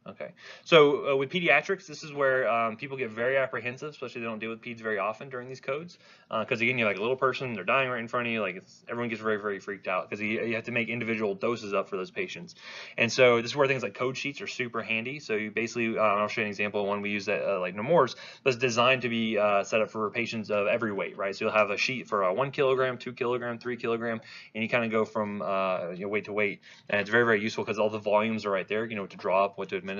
Okay, so with pediatrics, this is where people get very apprehensive, especially they don't deal with peds very often during these codes. Because again, you're like a little person, they're dying right in front of you. Everyone gets very, very freaked out because you have to make individual doses up for those patients. And so this is where things like code sheets are super handy. So you basically, I'll show you an example of one we use at like Nemours, that's designed to be set up for patients of every weight, right? So you'll have a sheet for 1 kilogram, 2 kilogram, 3 kilogram, and you kind of go from weight to weight. And it's very, very useful because all the volumes are right there, what to draw up, what to administer.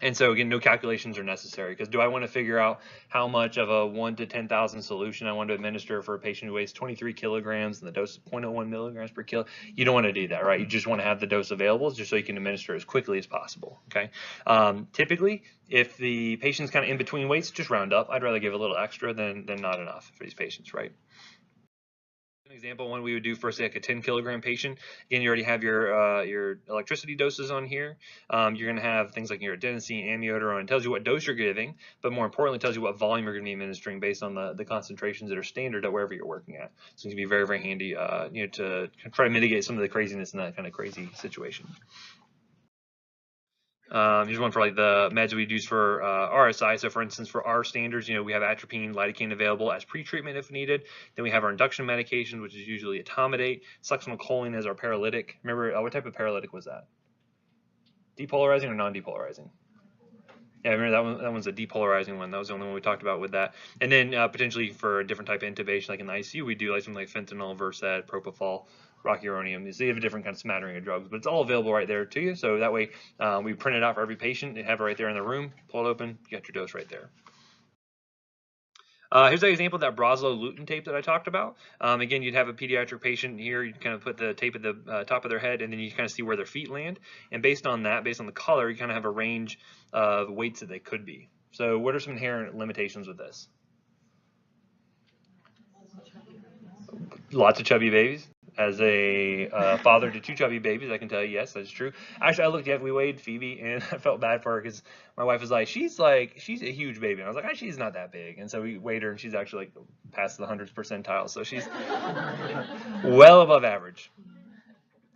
And so again, no calculations are necessary, because do I want to figure out how much of a 1 to 10,000 solution I want to administer for a patient who weighs 23 kilograms and the dose is 0.01 milligrams per kilo? You don't want to do that, right? You just want to have the dose available just so you can administer as quickly as possible, okay? Typically, if the patient's kind of in between weights, just round up. I'd rather give a little extra than not enough for these patients, right? An example one we would do for say like a 10 kilogram patient. Again, you already have your electricity doses on here. You're going to have things like your adenosine, amiodarone. It tells you what dose you're giving, but more importantly, tells you what volume you're going to be administering based on the concentrations that are standard at wherever you're working at. So it can be very, very handy, to try to mitigate some of the craziness in that kind of crazy situation. Here's one for like the meds we use for RSI. So for instance, for our standards, we have atropine, lidocaine available as pre-treatment if needed. Then we have our induction medications, which is usually etomidate, succinylcholine as our paralytic. Remember, what type of paralytic was that? Depolarizing or non-depolarizing? Yeah, I remember that one's a depolarizing one. That was the only one we talked about with that. And then potentially for a different type of intubation, like in the ICU, we do like something like fentanyl, Versed, propofol, rocuronium. So you have a different kind of smattering of drugs, but it's all available right there to you. So that way we print it out for every patient. They have it right there in the room. Pull it open, you got your dose right there. Here's an example of that Broselow Tape that I talked about. Again, you'd have a pediatric patient here. You kind of put the tape at the top of their head, and then you kind of see where their feet land. And based on that, based on the color, you kind of have a range of weights that they could be. So what are some inherent limitations with this? Lots of chubby babies. As a father to 2 chubby babies, I can tell you, yes, that's true. Actually, I looked at, we weighed Phoebe, and I felt bad for her because my wife was like, she's a huge baby. And I was like, she's not that big. And so we weighed her, and she's actually like past the 100th percentile. So she's well above average.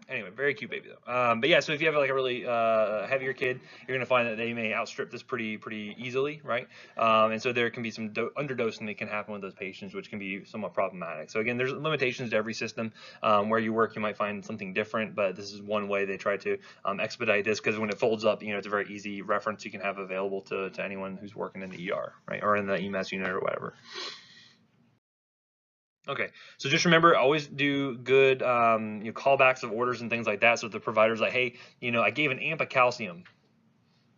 Anyway, very cute baby though. But yeah, so if you have like a really heavier kid, you're going to find that they may outstrip this pretty easily, right? And so there can be some underdosing that can happen with those patients, which can be somewhat problematic. So again, there's limitations to every system. Where you work, you might find something different, but this is one way they try to expedite this, because when it folds up, it's a very easy reference you can have available to anyone who's working in the ER, right, or in the EMS unit or whatever. Okay, so just remember, always do good callbacks of orders and things like that. So if the provider's like, hey, I gave an amp of calcium.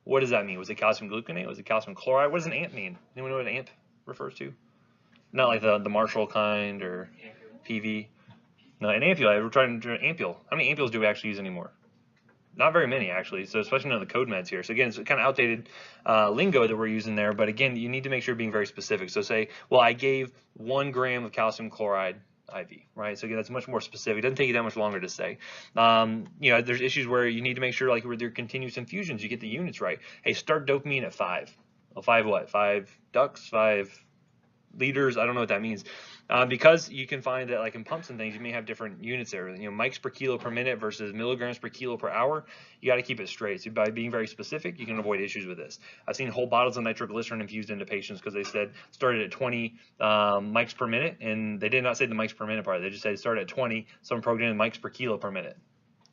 What does that mean? Was it calcium gluconate? Was it calcium chloride? What does an amp mean? Anyone know what an amp refers to? Not like the Marshall kind or PV. No, an ampule. We're trying to do an ampule. How many ampules do we actually use anymore? Not very many, actually. So especially on the code meds here. So again, it's kind of outdated lingo that we're using there. But again, you need to make sure you're being very specific. So say, well, I gave 1 gram of calcium chloride IV, right? So again, that's much more specific. It doesn't take you that much longer to say. There's issues where you need to make sure, like with your continuous infusions, you get the units right. Hey, start dopamine at 5. Well, 5 what? 5 ducks? 5 liters? I don't know what that means. Because you can find that like in pumps and things, you may have different units there. Mics per kilo per minute versus milligrams per kilo per hour. You got to keep it straight. So by being very specific, you can avoid issues with this. I've seen whole bottles of nitroglycerin infused into patients because they said started at 20 mics per minute, and they did not say the mics per minute part. They just said started at 20. Someone programmed in mics per kilo per minute.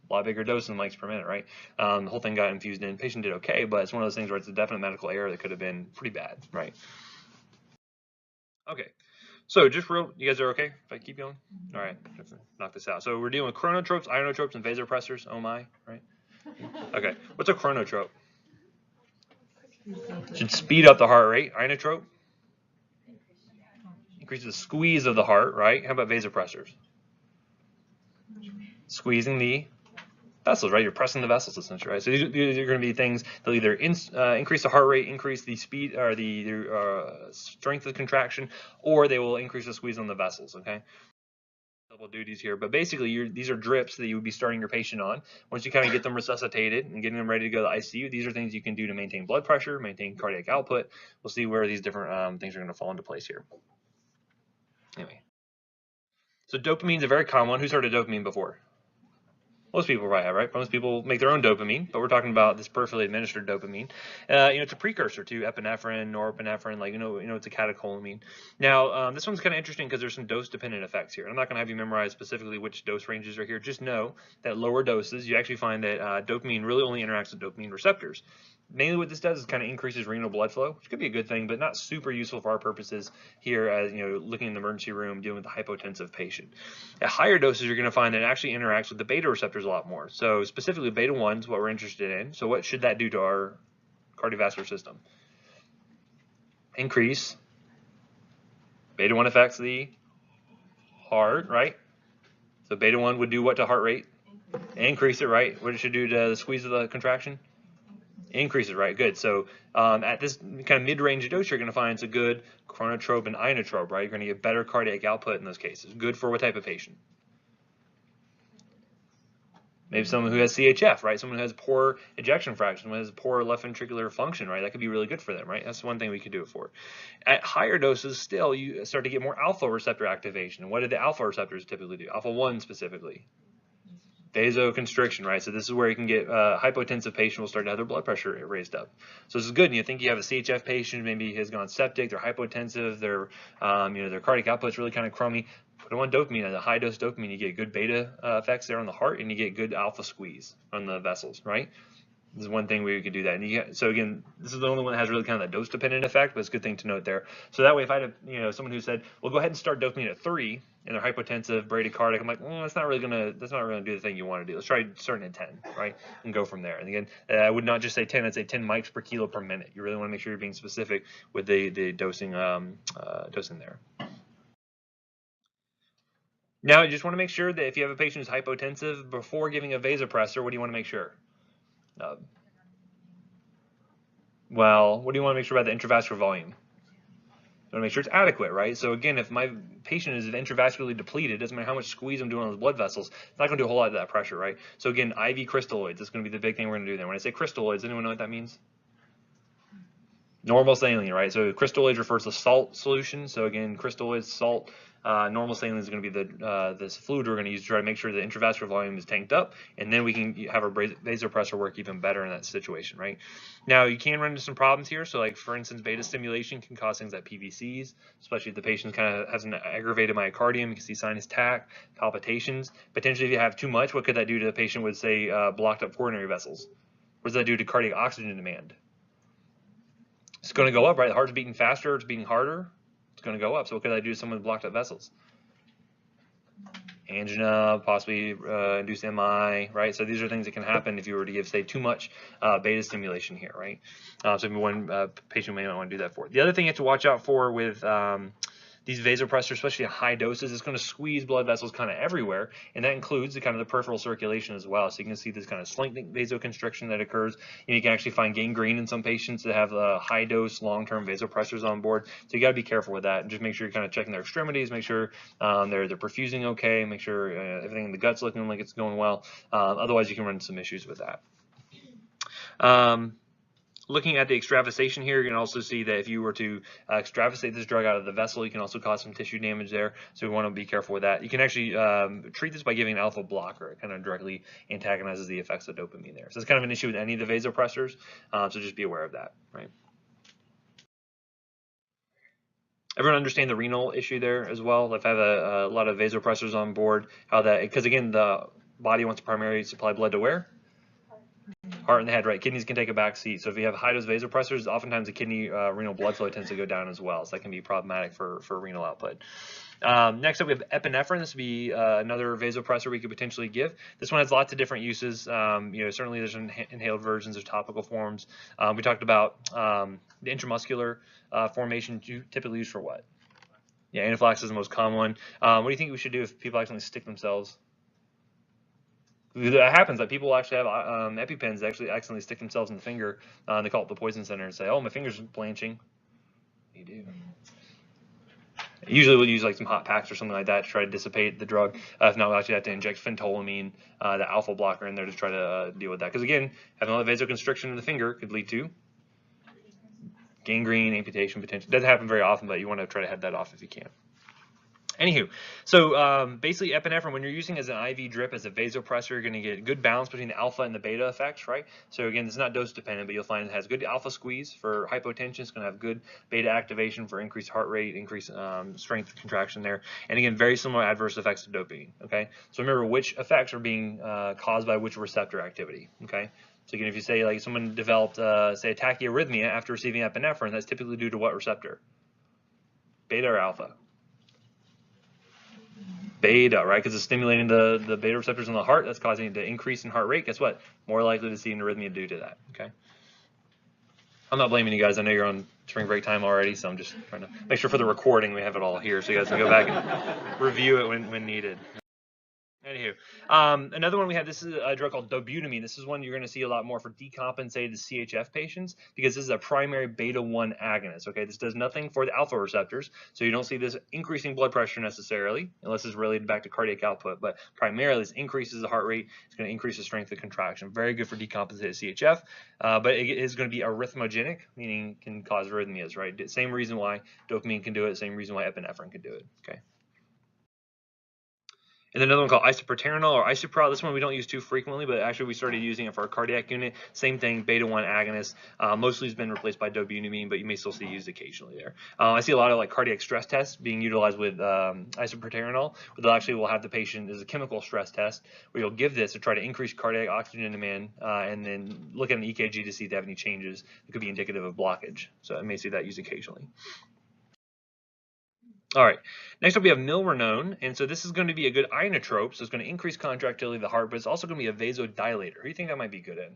A lot bigger dose than mics per minute, right? The whole thing got infused in. Patient did okay, but it's one of those things where it's a definite medical error that could have been pretty bad, right? Okay. So just you guys are okay if I keep going? All right, knock this out. So we're dealing with chronotropes, ionotropes, and vasopressors. Oh my, right? Okay, what's a chronotrope? Should speed up the heart rate. Inotrope? Increases the squeeze of the heart, right? How about vasopressors? Squeezing the vessels, right? You're pressing the vessels essentially, right? So these are going to be things that either increase the heart rate, increase the speed or the strength of the contraction, or they will increase the squeeze on the vessels, okay? Double duties here, but basically these are drips that you would be starting your patient on. Once you kind of get them resuscitated and getting them ready to go to the ICU, these are things you can do to maintain blood pressure, maintain cardiac output. We'll see where these different things are going to fall into place here. Anyway, so dopamine is a very common one. Who's heard of dopamine before? Most people probably have, right? Most people make their own dopamine, but we're talking about this peripherally administered dopamine. It's a precursor to epinephrine, norepinephrine, it's a catecholamine. Now, this one's kind of interesting because there's some dose-dependent effects here. I'm not going to have you memorize specifically which dose ranges are here. Just know that lower doses, you actually find that dopamine really only interacts with dopamine receptors. Mainly what this does is kind of increases renal blood flow, which could be a good thing, but not super useful for our purposes here as, looking in the emergency room, dealing with a hypotensive patient. At higher doses, you're going to find that it actually interacts with the beta receptors a lot more. So specifically beta 1 is what we're interested in. So what should that do to our cardiovascular system? Increase. Beta 1 affects the heart, right? So beta 1 would do what to heart rate? Increase it, right? What it should do to the squeeze of the contraction? Increases, right? Good. So at this kind of mid-range dose, you're going to find it's a good chronotrope and inotrope, right? You're going to get better cardiac output in those cases. Good for what type of patient? Maybe someone who has CHF, right? Someone who has poor ejection fraction, someone who has poor left ventricular function, right? That could be really good for them, right? That's one thing we could do it for. At higher doses, still, you start to get more alpha receptor activation. And what do the alpha receptors typically do? Alpha 1 specifically. Vasoconstriction, right? So this is where you can get hypotensive patient will start to have their blood pressure raised up. So this is good. And you think you have a CHF patient, maybe has gone septic, they're hypotensive, their their cardiac output's really kind of crummy. Put them on dopamine. At a high dose dopamine, you get good beta effects there on the heart, and you get good alpha squeeze on the vessels, right? This is one thing where you could do that. And so again, this is the only one that has really kind of that dose-dependent effect, but it's a good thing to note there. So that way, if I had someone who said, "Well, go ahead and start dopamine at 3," and they're hypotensive, bradycardic, I'm like, that's not really gonna do the thing you want to do. Let's try starting at 10, right, and go from there. And again, I would not just say 10; I'd say 10 mics per kilo per minute. You really want to make sure you're being specific with the dosing dosing there. Now, you just want to make sure that if you have a patient who's hypotensive, before giving a vasopressor, what do you want to make sure? Well, what do you want to make sure about the intravascular volume? You want to make sure it's adequate, right? So again, if my patient is intravascularly depleted, doesn't matter how much squeeze I'm doing on those blood vessels, it's not going to do a whole lot of that pressure, right? So again, IV crystalloids, that's going to be the big thing we're going to do there. When I say crystalloids, anyone know what that means? Normal saline, right? So crystalloids refers to salt solution. So again, crystalloids, salt. Normal saline is going to be this fluid we're going to use to try to make sure the intravascular volume is tanked up, and then we can have our vasopressor work even better in that situation, right? Now, you can run into some problems here. So like, for instance, beta stimulation can cause things like PVCs, especially if the patient kind of has an aggravated myocardium. You can see sinus tach, palpitations. Potentially, if you have too much, what could that do to the patient with, say, blocked up coronary vessels? What does that do to cardiac oxygen demand? It's going to go up, right? The heart's beating faster, it's beating harder. It's going to go up. So what could I do to someone with blocked up vessels? Angina, possibly induced MI, right? So these are things that can happen if you were to give, say, too much beta stimulation here, right? So one patient may not want to do that for. The other thing you have to watch out for with these vasopressors, especially at high doses, it's going to squeeze blood vessels kind of everywhere, and that includes the kind of the peripheral circulation as well. So you can see this kind of slinking vasoconstriction that occurs. And you can actually find gangrene in some patients that have high dose, long-term vasopressors on board. So you got to be careful with that, and just make sure you're kind of checking their extremities, make sure they're perfusing okay, make sure everything in the gut's looking like it's going well. Otherwise, you can run into some issues with that. Looking at the extravasation here, you can also see that if you were to extravasate this drug out of the vessel, you can also cause some tissue damage there. So we want to be careful with that. You can actually treat this by giving an alpha blocker. It kind of directly antagonizes the effects of dopamine there. So it's kind of an issue with any of the vasopressors. So just be aware of that, right? Everyone understand the renal issue there as well? If I have a lot of vasopressors on board, how that, because again, the body wants to primarily supply blood to where? Heart and the head, right? Kidneys can take a back seat. So if you have high dose vasopressors, oftentimes the kidney renal blood flow tends to go down as well. So that can be problematic for renal output. Next up, we have epinephrine. This would be another vasopressor we could potentially give. This one has lots of different uses. Certainly there's inhaled versions, there's topical forms. We talked about the intramuscular formation typically used for what? Yeah, anaphylaxis is the most common one. What do you think we should do if people accidentally stick themselves? That happens, that people actually have EpiPens that actually accidentally stick themselves in the finger. They call it the poison center and say, "Oh, my finger's blanching." You do. Usually we'll use like some hot packs or something like that to try to dissipate the drug. If not, we'll actually have to inject phentolamine, the alpha blocker in there to try to deal with that. Because again, having a lot of vasoconstriction in the finger could lead to gangrene, amputation potential. It doesn't happen very often, but you want to try to head that off if you can. Anywho, so basically epinephrine, when you're using as an IV drip as a vasopressor, you're going to get good balance between the alpha and the beta effects, right? So again, it's not dose dependent, but you'll find it has good alpha squeeze for hypotension. It's going to have good beta activation for increased heart rate, increased strength contraction there. And again, very similar adverse effects to dopamine, okay? So remember which effects are being caused by which receptor activity, okay? So again, if you say like someone developed, say, a tachyarrhythmia after receiving epinephrine, that's typically due to what receptor? Beta or alpha? Beta, right? Because it's stimulating the beta receptors in the heart. That's causing it to increase in heart rate. Guess what? More likely to see an arrhythmia due to that, okay? I'm not blaming you guys. I know you're on spring break time already, so I'm just trying to make sure for the recording we have it all here so you guys can go back and review it when needed. Anywho, another one we have, this is a drug called Dobutamine. This is one you're going to see a lot more for decompensated CHF patients because this is a primary beta-1 agonist. Okay, this does nothing for the alpha receptors, so you don't see this increasing blood pressure necessarily, unless it's related back to cardiac output. But primarily, this increases the heart rate. It's going to increase the strength of contraction. Very good for decompensated CHF, but it is going to be arrhythmogenic, meaning can cause arrhythmias. Right? Same reason why dopamine can do it. Same reason why epinephrine can do it. Okay. And another one called Isoproterenol or Isuprel. This one we don't use too frequently, but actually we started using it for our cardiac unit. Same thing, beta-1 agonist. Mostly has been replaced by Dobutamine, but you may still see used occasionally there. I see a lot of like cardiac stress tests being utilized with Isoproterenol, where they'll actually will have the patient as a chemical stress test, where you'll give this to try to increase cardiac oxygen demand, and then look at an EKG to see if they have any changes. It could be indicative of blockage. So I may see that used occasionally. All right, next up we have Milrinone, and so this is going to be a good inotrope, so it's going to increase contractility of the heart, but it's also going to be a vasodilator. Who do you think that might be good in?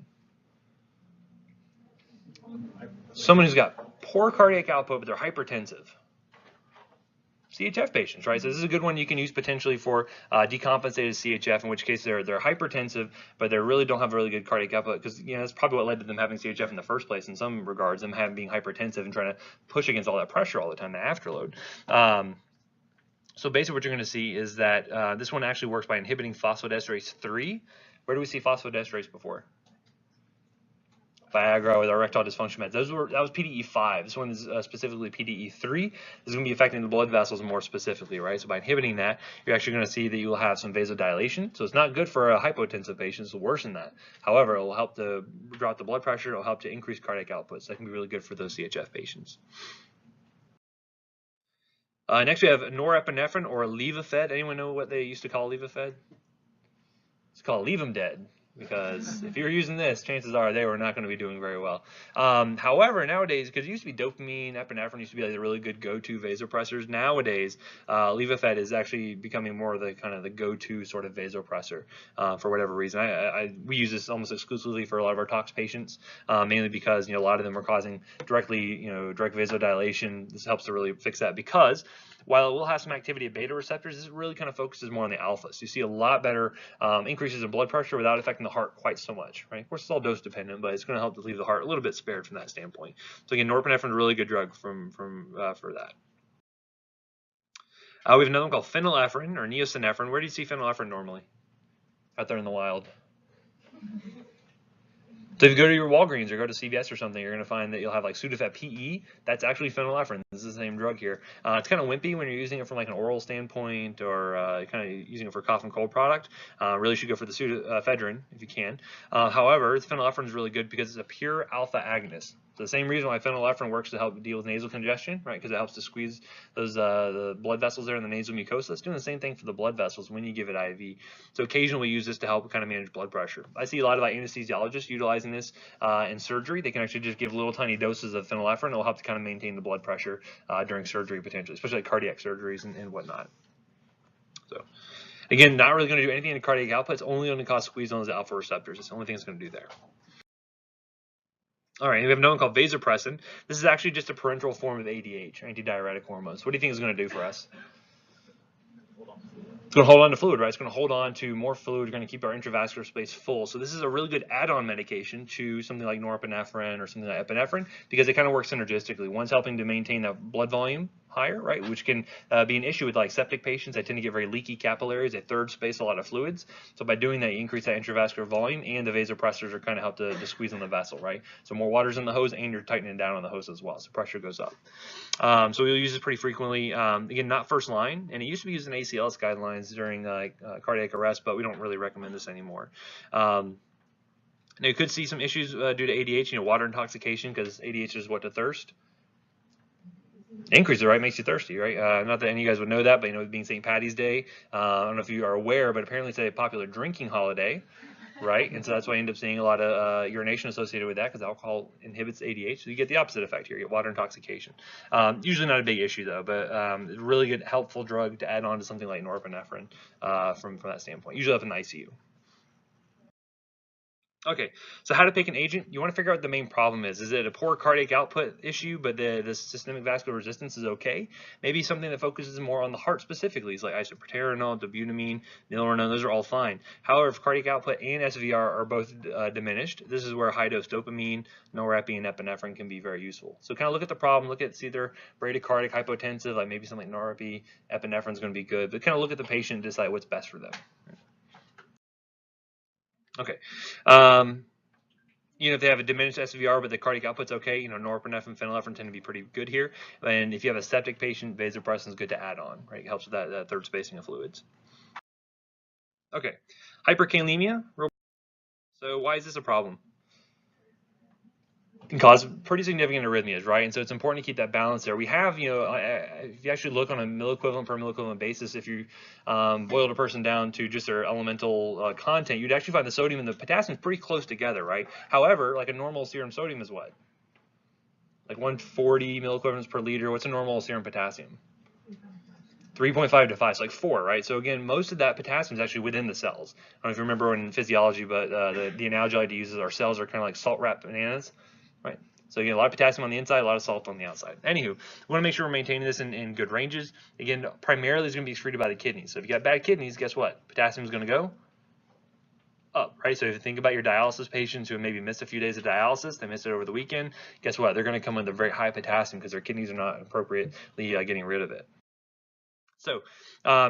Someone who's got poor cardiac output, but they're hypertensive. CHF patients, right? So this is a good one you can use potentially for decompensated CHF, in which case they're hypertensive, but they really don't have a really good cardiac output, because that's probably what led to them having CHF in the first place in some regards, them being hypertensive and trying to push against all that pressure all the time, the afterload. So basically what you're going to see is that this one actually works by inhibiting phosphodiesterase 3. Where do we see phosphodiesterase before? Viagra with erectile dysfunction meds. That was PDE5. This one is specifically PDE3. This is going to be affecting the blood vessels more specifically, right? So by inhibiting that, you're actually going to see that you will have some vasodilation. So it's not good for a hypotensive patient. It's worse than that. However, it will help to drop the blood pressure. It will help to increase cardiac output. So that can be really good for those CHF patients. Next we have norepinephrine or Levophed. Anyone know what they used to call Levophed? It's called Leave 'em Dead, because if you're using this, chances are they were not going to be doing very well. However, nowadays, because it used to be dopamine, epinephrine used to be like the really good go-to vasopressors. Nowadays, Levophed is actually becoming more of the kind of the go-to sort of vasopressor for whatever reason. We use this almost exclusively for a lot of our tox patients, mainly because a lot of them are causing direct vasodilation. This helps to really fix that, because while it will have some activity at beta receptors, this really kind of focuses more on the alpha. So you see a lot better increases in blood pressure without affecting the heart quite so much, right? Of course, it's all dose dependent, but it's going to help to leave the heart a little bit spared from that standpoint. So again, norepinephrine is a really good drug for that. We have another one called phenylephrine or Neo-Synephrine. Where do you see phenylephrine normally? Out there in the wild. So if you go to your Walgreens or go to CVS or something, you're going to find that you'll have like Sudafed PE. That's actually phenylephrine. This is the same drug here. It's kind of wimpy when you're using it from like an oral standpoint or kind of using it for cough and cold product. Really should go for the Sudafedrin if you can. However, phenylephrine is really good because it's a pure alpha agonist. So the same reason why phenylephrine works to help deal with nasal congestion, right? Because it helps to squeeze those the blood vessels there in the nasal mucosa. It's doing the same thing for the blood vessels when you give it IV. So occasionally we use this to help kind of manage blood pressure. I see a lot of anesthesiologists utilizing this in surgery. They can actually just give little tiny doses of phenylephrine. It'll help to kind of maintain the blood pressure during surgery potentially, especially like cardiac surgeries and whatnot. So again, not really going to do anything in the cardiac output. It's only going to cause squeeze on those alpha receptors. It's the only thing it's going to do there. All right, we have another one called Vasopressin. This is actually just a parenteral form of ADH, antidiuretic hormones. What do you think it's going to do for us? It's going to hold on to fluid, right? It's going to hold on to more fluid. We're going to keep our intravascular space full. So this is a really good add-on medication to something like norepinephrine or something like epinephrine, because it kind of works synergistically. One's helping to maintain that blood volume higher, right, which can be an issue with like septic patients. They tend to get very leaky capillaries. They third space a lot of fluids. So by doing that, you increase that intravascular volume, and the vasopressors are kind of help to squeeze on the vessel, right? So more water's in the hose, and you're tightening down on the hose as well. So pressure goes up. So we'll use this pretty frequently. Again, not first line, and it used to be used in ACLS guidelines during cardiac arrest, but we don't really recommend this anymore. Now you could see some issues due to ADH, water intoxication, because ADH is what to thirst. Increase it, right? Makes you thirsty, right? Not that any of you guys would know that, but being St. Patty's Day, I don't know if you are aware, but apparently it's a popular drinking holiday, right? And so that's why you end up seeing a lot of urination associated with that, because alcohol inhibits ADH. So you get the opposite effect here. You get water intoxication. Usually not a big issue though, but it's a really good, helpful drug to add on to something like norepinephrine from that standpoint. Usually up in the ICU. Okay, so how to pick an agent? You want to figure out what the main problem is. Is it a poor cardiac output issue, but the systemic vascular resistance is okay? Maybe something that focuses more on the heart specifically, is like Isoproterenol, Dobutamine, Milrinone, those are all fine. However, if cardiac output and SVR are both diminished, this is where high-dose dopamine, norepinephrine, and epinephrine can be very useful. So kind of look at the problem, look at it's either bradycardic, hypotensive, like maybe something like norepinephrine, epinephrine is going to be good, but kind of look at the patient and decide what's best for them. Okay. If they have a diminished SVR, but the cardiac output's okay, norepinephrine, phenylephrine tend to be pretty good here. And if you have a septic patient, vasopressin is good to add on, right? It helps with that third spacing of fluids. Okay. Hyperkalemia. So why is this a problem? Can cause pretty significant arrhythmias, right? And so it's important to keep that balance there. We have, if you actually look on a milliequivalent per milliequivalent basis, if you boiled a person down to just their elemental content, you'd actually find the sodium and the potassium is pretty close together, right? However, like a normal serum sodium is what? Like 140 milliequivalents per liter. What's a normal serum potassium? 3.5 to 5, so like 4, right? So again, most of that potassium is actually within the cells. I don't know if you remember in physiology, but the analogy I like to use is our cells are kind of like salt-wrapped bananas, right? So again, a lot of potassium on the inside, a lot of salt on the outside. Anywho, we want to make sure we're maintaining this in good ranges. Again, primarily it's going to be excreted by the kidneys. So if you got bad kidneys, guess what? Potassium is going to go up, right? So if you think about your dialysis patients who have maybe missed a few days of dialysis, they missed it over the weekend, guess what? They're going to come with a very high potassium because their kidneys are not appropriately getting rid of it. So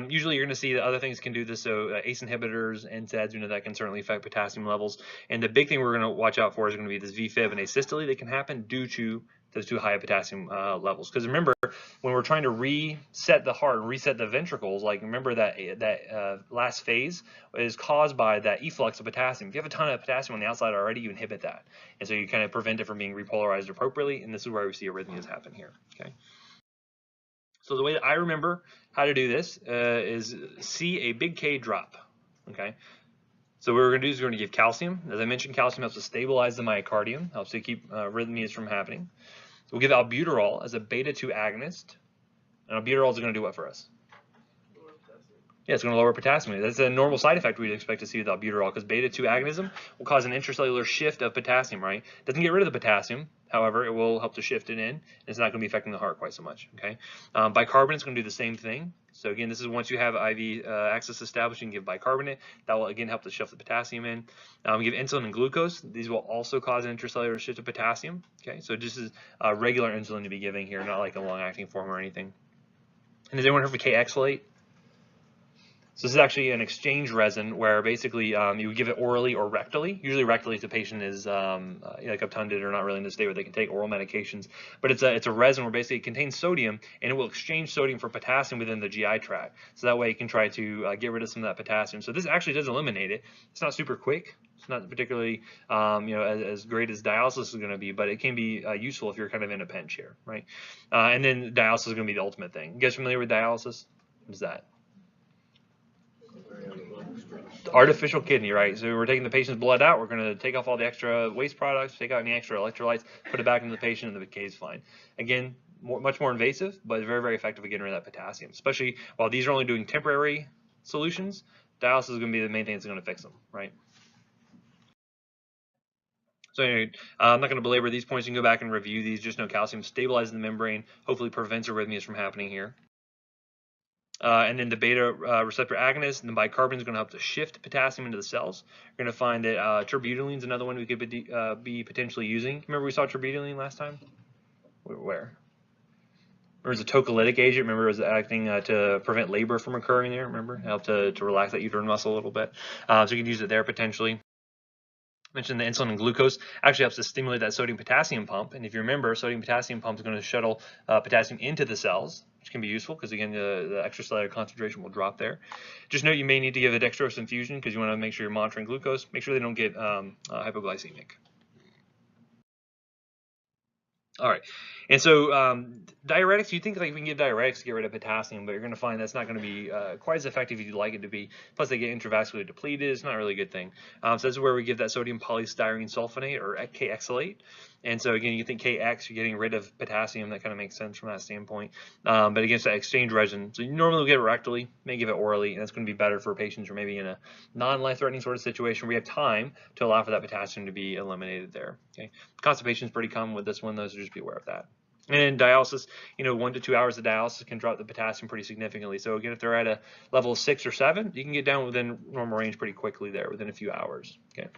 usually you're going to see that other things can do this. So ACE inhibitors, NSAIDs, that can certainly affect potassium levels. And the big thing we're going to watch out for is going to be this VFib and asystole that can happen due to those too high potassium levels. Because remember, when we're trying to reset the heart, reset the ventricles, like remember that last phase is caused by that efflux of potassium. If you have a ton of potassium on the outside already, you inhibit that. And so you kind of prevent it from being repolarized appropriately. And this is where we see arrhythmias happen here. Okay. So the way that I remember how to do this is see a big K drop, okay? So what we're going to do is we're going to give calcium. As I mentioned, calcium helps to stabilize the myocardium, helps to keep arrhythmias from happening. We'll give albuterol as a beta-2 agonist. And albuterol is going to do what for us? Yeah, it's going to lower potassium. That's a normal side effect we'd expect to see with albuterol because beta-2 agonism will cause an intracellular shift of potassium, right? It doesn't get rid of the potassium. However, it will help to shift it in, and it's not going to be affecting the heart quite so much, okay? Bicarbonate is going to do the same thing. So again, this is once you have IV access established, you can give bicarbonate. That will, again, help to shift the potassium in. We give insulin and glucose. These will also cause an intracellular shift of potassium, okay? So this is regular insulin to be giving here, not like a long-acting form or anything. And has anyone heard of K-exolate? So this is actually an exchange resin where basically you would give it orally or rectally. Usually rectally if the patient is like obtunded or not really in the state where they can take oral medications. But it's a resin where basically it contains sodium and it will exchange sodium for potassium within the GI tract. So that way it can try to get rid of some of that potassium. So this actually does eliminate it. It's not super quick. It's not particularly as great as dialysis is going to be, but it can be useful if you're kind of in a pinch here, right? And then dialysis is going to be the ultimate thing. You guys familiar with dialysis? What is that? Artificial kidney, right? So we're taking the patient's blood out. We're going to take off all the extra waste products, take out any extra electrolytes, put it back into the patient, and the decay is fine. Again, much more invasive, but very, very effective at getting rid of that potassium. Especially while these are only doing temporary solutions, dialysis is going to be the main thing that's going to fix them, right? So anyway, I'm not going to belabor these points. You can go back and review these. Just know calcium stabilizes the membrane, hopefully prevents arrhythmias from happening here. And then the beta receptor agonist and the bicarbonate is going to help to shift potassium into the cells. You're going to find that terbutaline is another one we could be potentially using. Remember we saw terbutaline last time? Where? Remember it was a tocolytic agent. Remember it was acting to prevent labor from occurring there. Remember? It helped to relax that uterine muscle a little bit. So you can use it there potentially. Mentioned the insulin and glucose actually helps to stimulate that sodium potassium pump. And if you remember, sodium potassium pump is going to shuttle potassium into the cells, which can be useful because again the extracellular concentration will drop there. Just note you may need to give a dextrose infusion because you want to make sure you're monitoring glucose. Make sure they don't get hypoglycemic. All right, and so diuretics, you think like we can give diuretics to get rid of potassium, but you're going to find that's not going to be quite as effective as you'd like it to be. Plus, they get intravascularly depleted. It's not really a good thing. So this is where we give that sodium polystyrene sulfonate or K-exylate. And so again, you think KX, you're getting rid of potassium. That kind of makes sense from that standpoint. But against that exchange regimen, so you normally will give it rectally, may give it orally, and that's going to be better for patients or maybe in a non-life-threatening sort of situation where we have time to allow for that potassium to be eliminated there. Okay, constipation is pretty common with this one, though, so just be aware of that. And in dialysis, 1 to 2 hours of dialysis can drop the potassium pretty significantly. So again, if they're at a level of 6 or 7, you can get down within normal range pretty quickly there, within a few hours. Okay.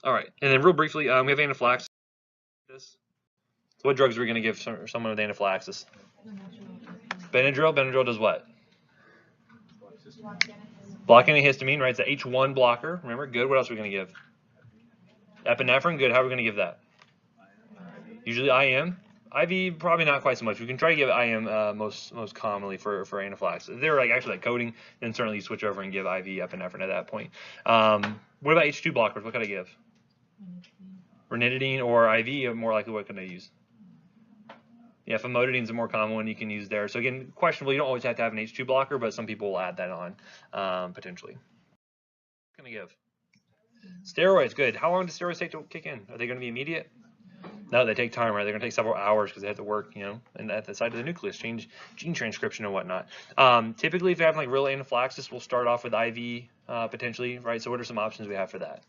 All right, and then real briefly, we have anaphylaxis. So what drugs are we going to give someone with anaphylaxis? Benadryl. Benadryl does what? Block antihistamine, right? It's the H1 blocker. Remember, good. What else are we going to give? Epinephrine, good. How are we going to give that? Usually IM. IV, probably not quite so much. We can try to give IM most commonly for anaphylaxis. If they're actually coding, then certainly you switch over and give IV epinephrine at that point. What about H2 blockers? What can I give? Ranitidine or IV, more likely what can I use? Yeah, famotidine is a more common one you can use there. So again, questionable. You don't always have to have an H2 blocker, but some people will add that on potentially. What can I give? Steroids, good. How long do steroids take to kick in? Are they going to be immediate? No, they take time, right? They're going to take several hours because they have to work, and at the side of the nucleus, change gene transcription and whatnot. Typically, if you have real anaphylaxis, we'll start off with IV potentially, right? So what are some options we have for that?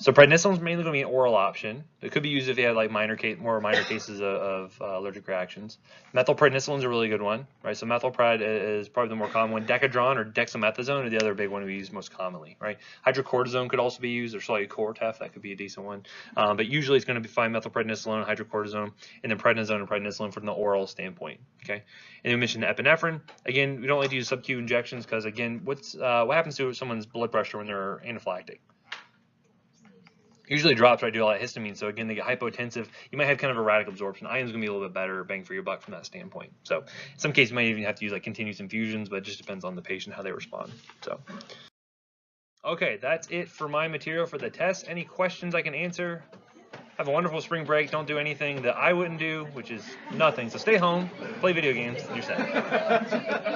So prednisolone is mainly going to be an oral option. It could be used if you have more minor cases of allergic reactions. Methylprednisolone is a really good one, right? So methylpred is probably the more common one. Decadron or dexamethasone are the other big one we use most commonly, right? Hydrocortisone could also be used, or Solucortef, that could be a decent one. But usually it's going to be fine methylprednisolone, hydrocortisone, and then prednisone and prednisolone from the oral standpoint, okay? And we mentioned epinephrine. Again, we don't like to use sub-Q injections because, again, what happens to someone's blood pressure when they're anaphylactic? Usually drops, right? Do all that histamine, so again, they get hypotensive. You might have kind of erratic absorption. IM is going to be a little bit better bang for your buck from that standpoint. So in some cases, you might even have to use continuous infusions, but it just depends on the patient, how they respond. So, okay, that's it for my material for the test. Any questions I can answer? Have a wonderful spring break. Don't do anything that I wouldn't do, which is nothing. So stay home, play video games, and you're set.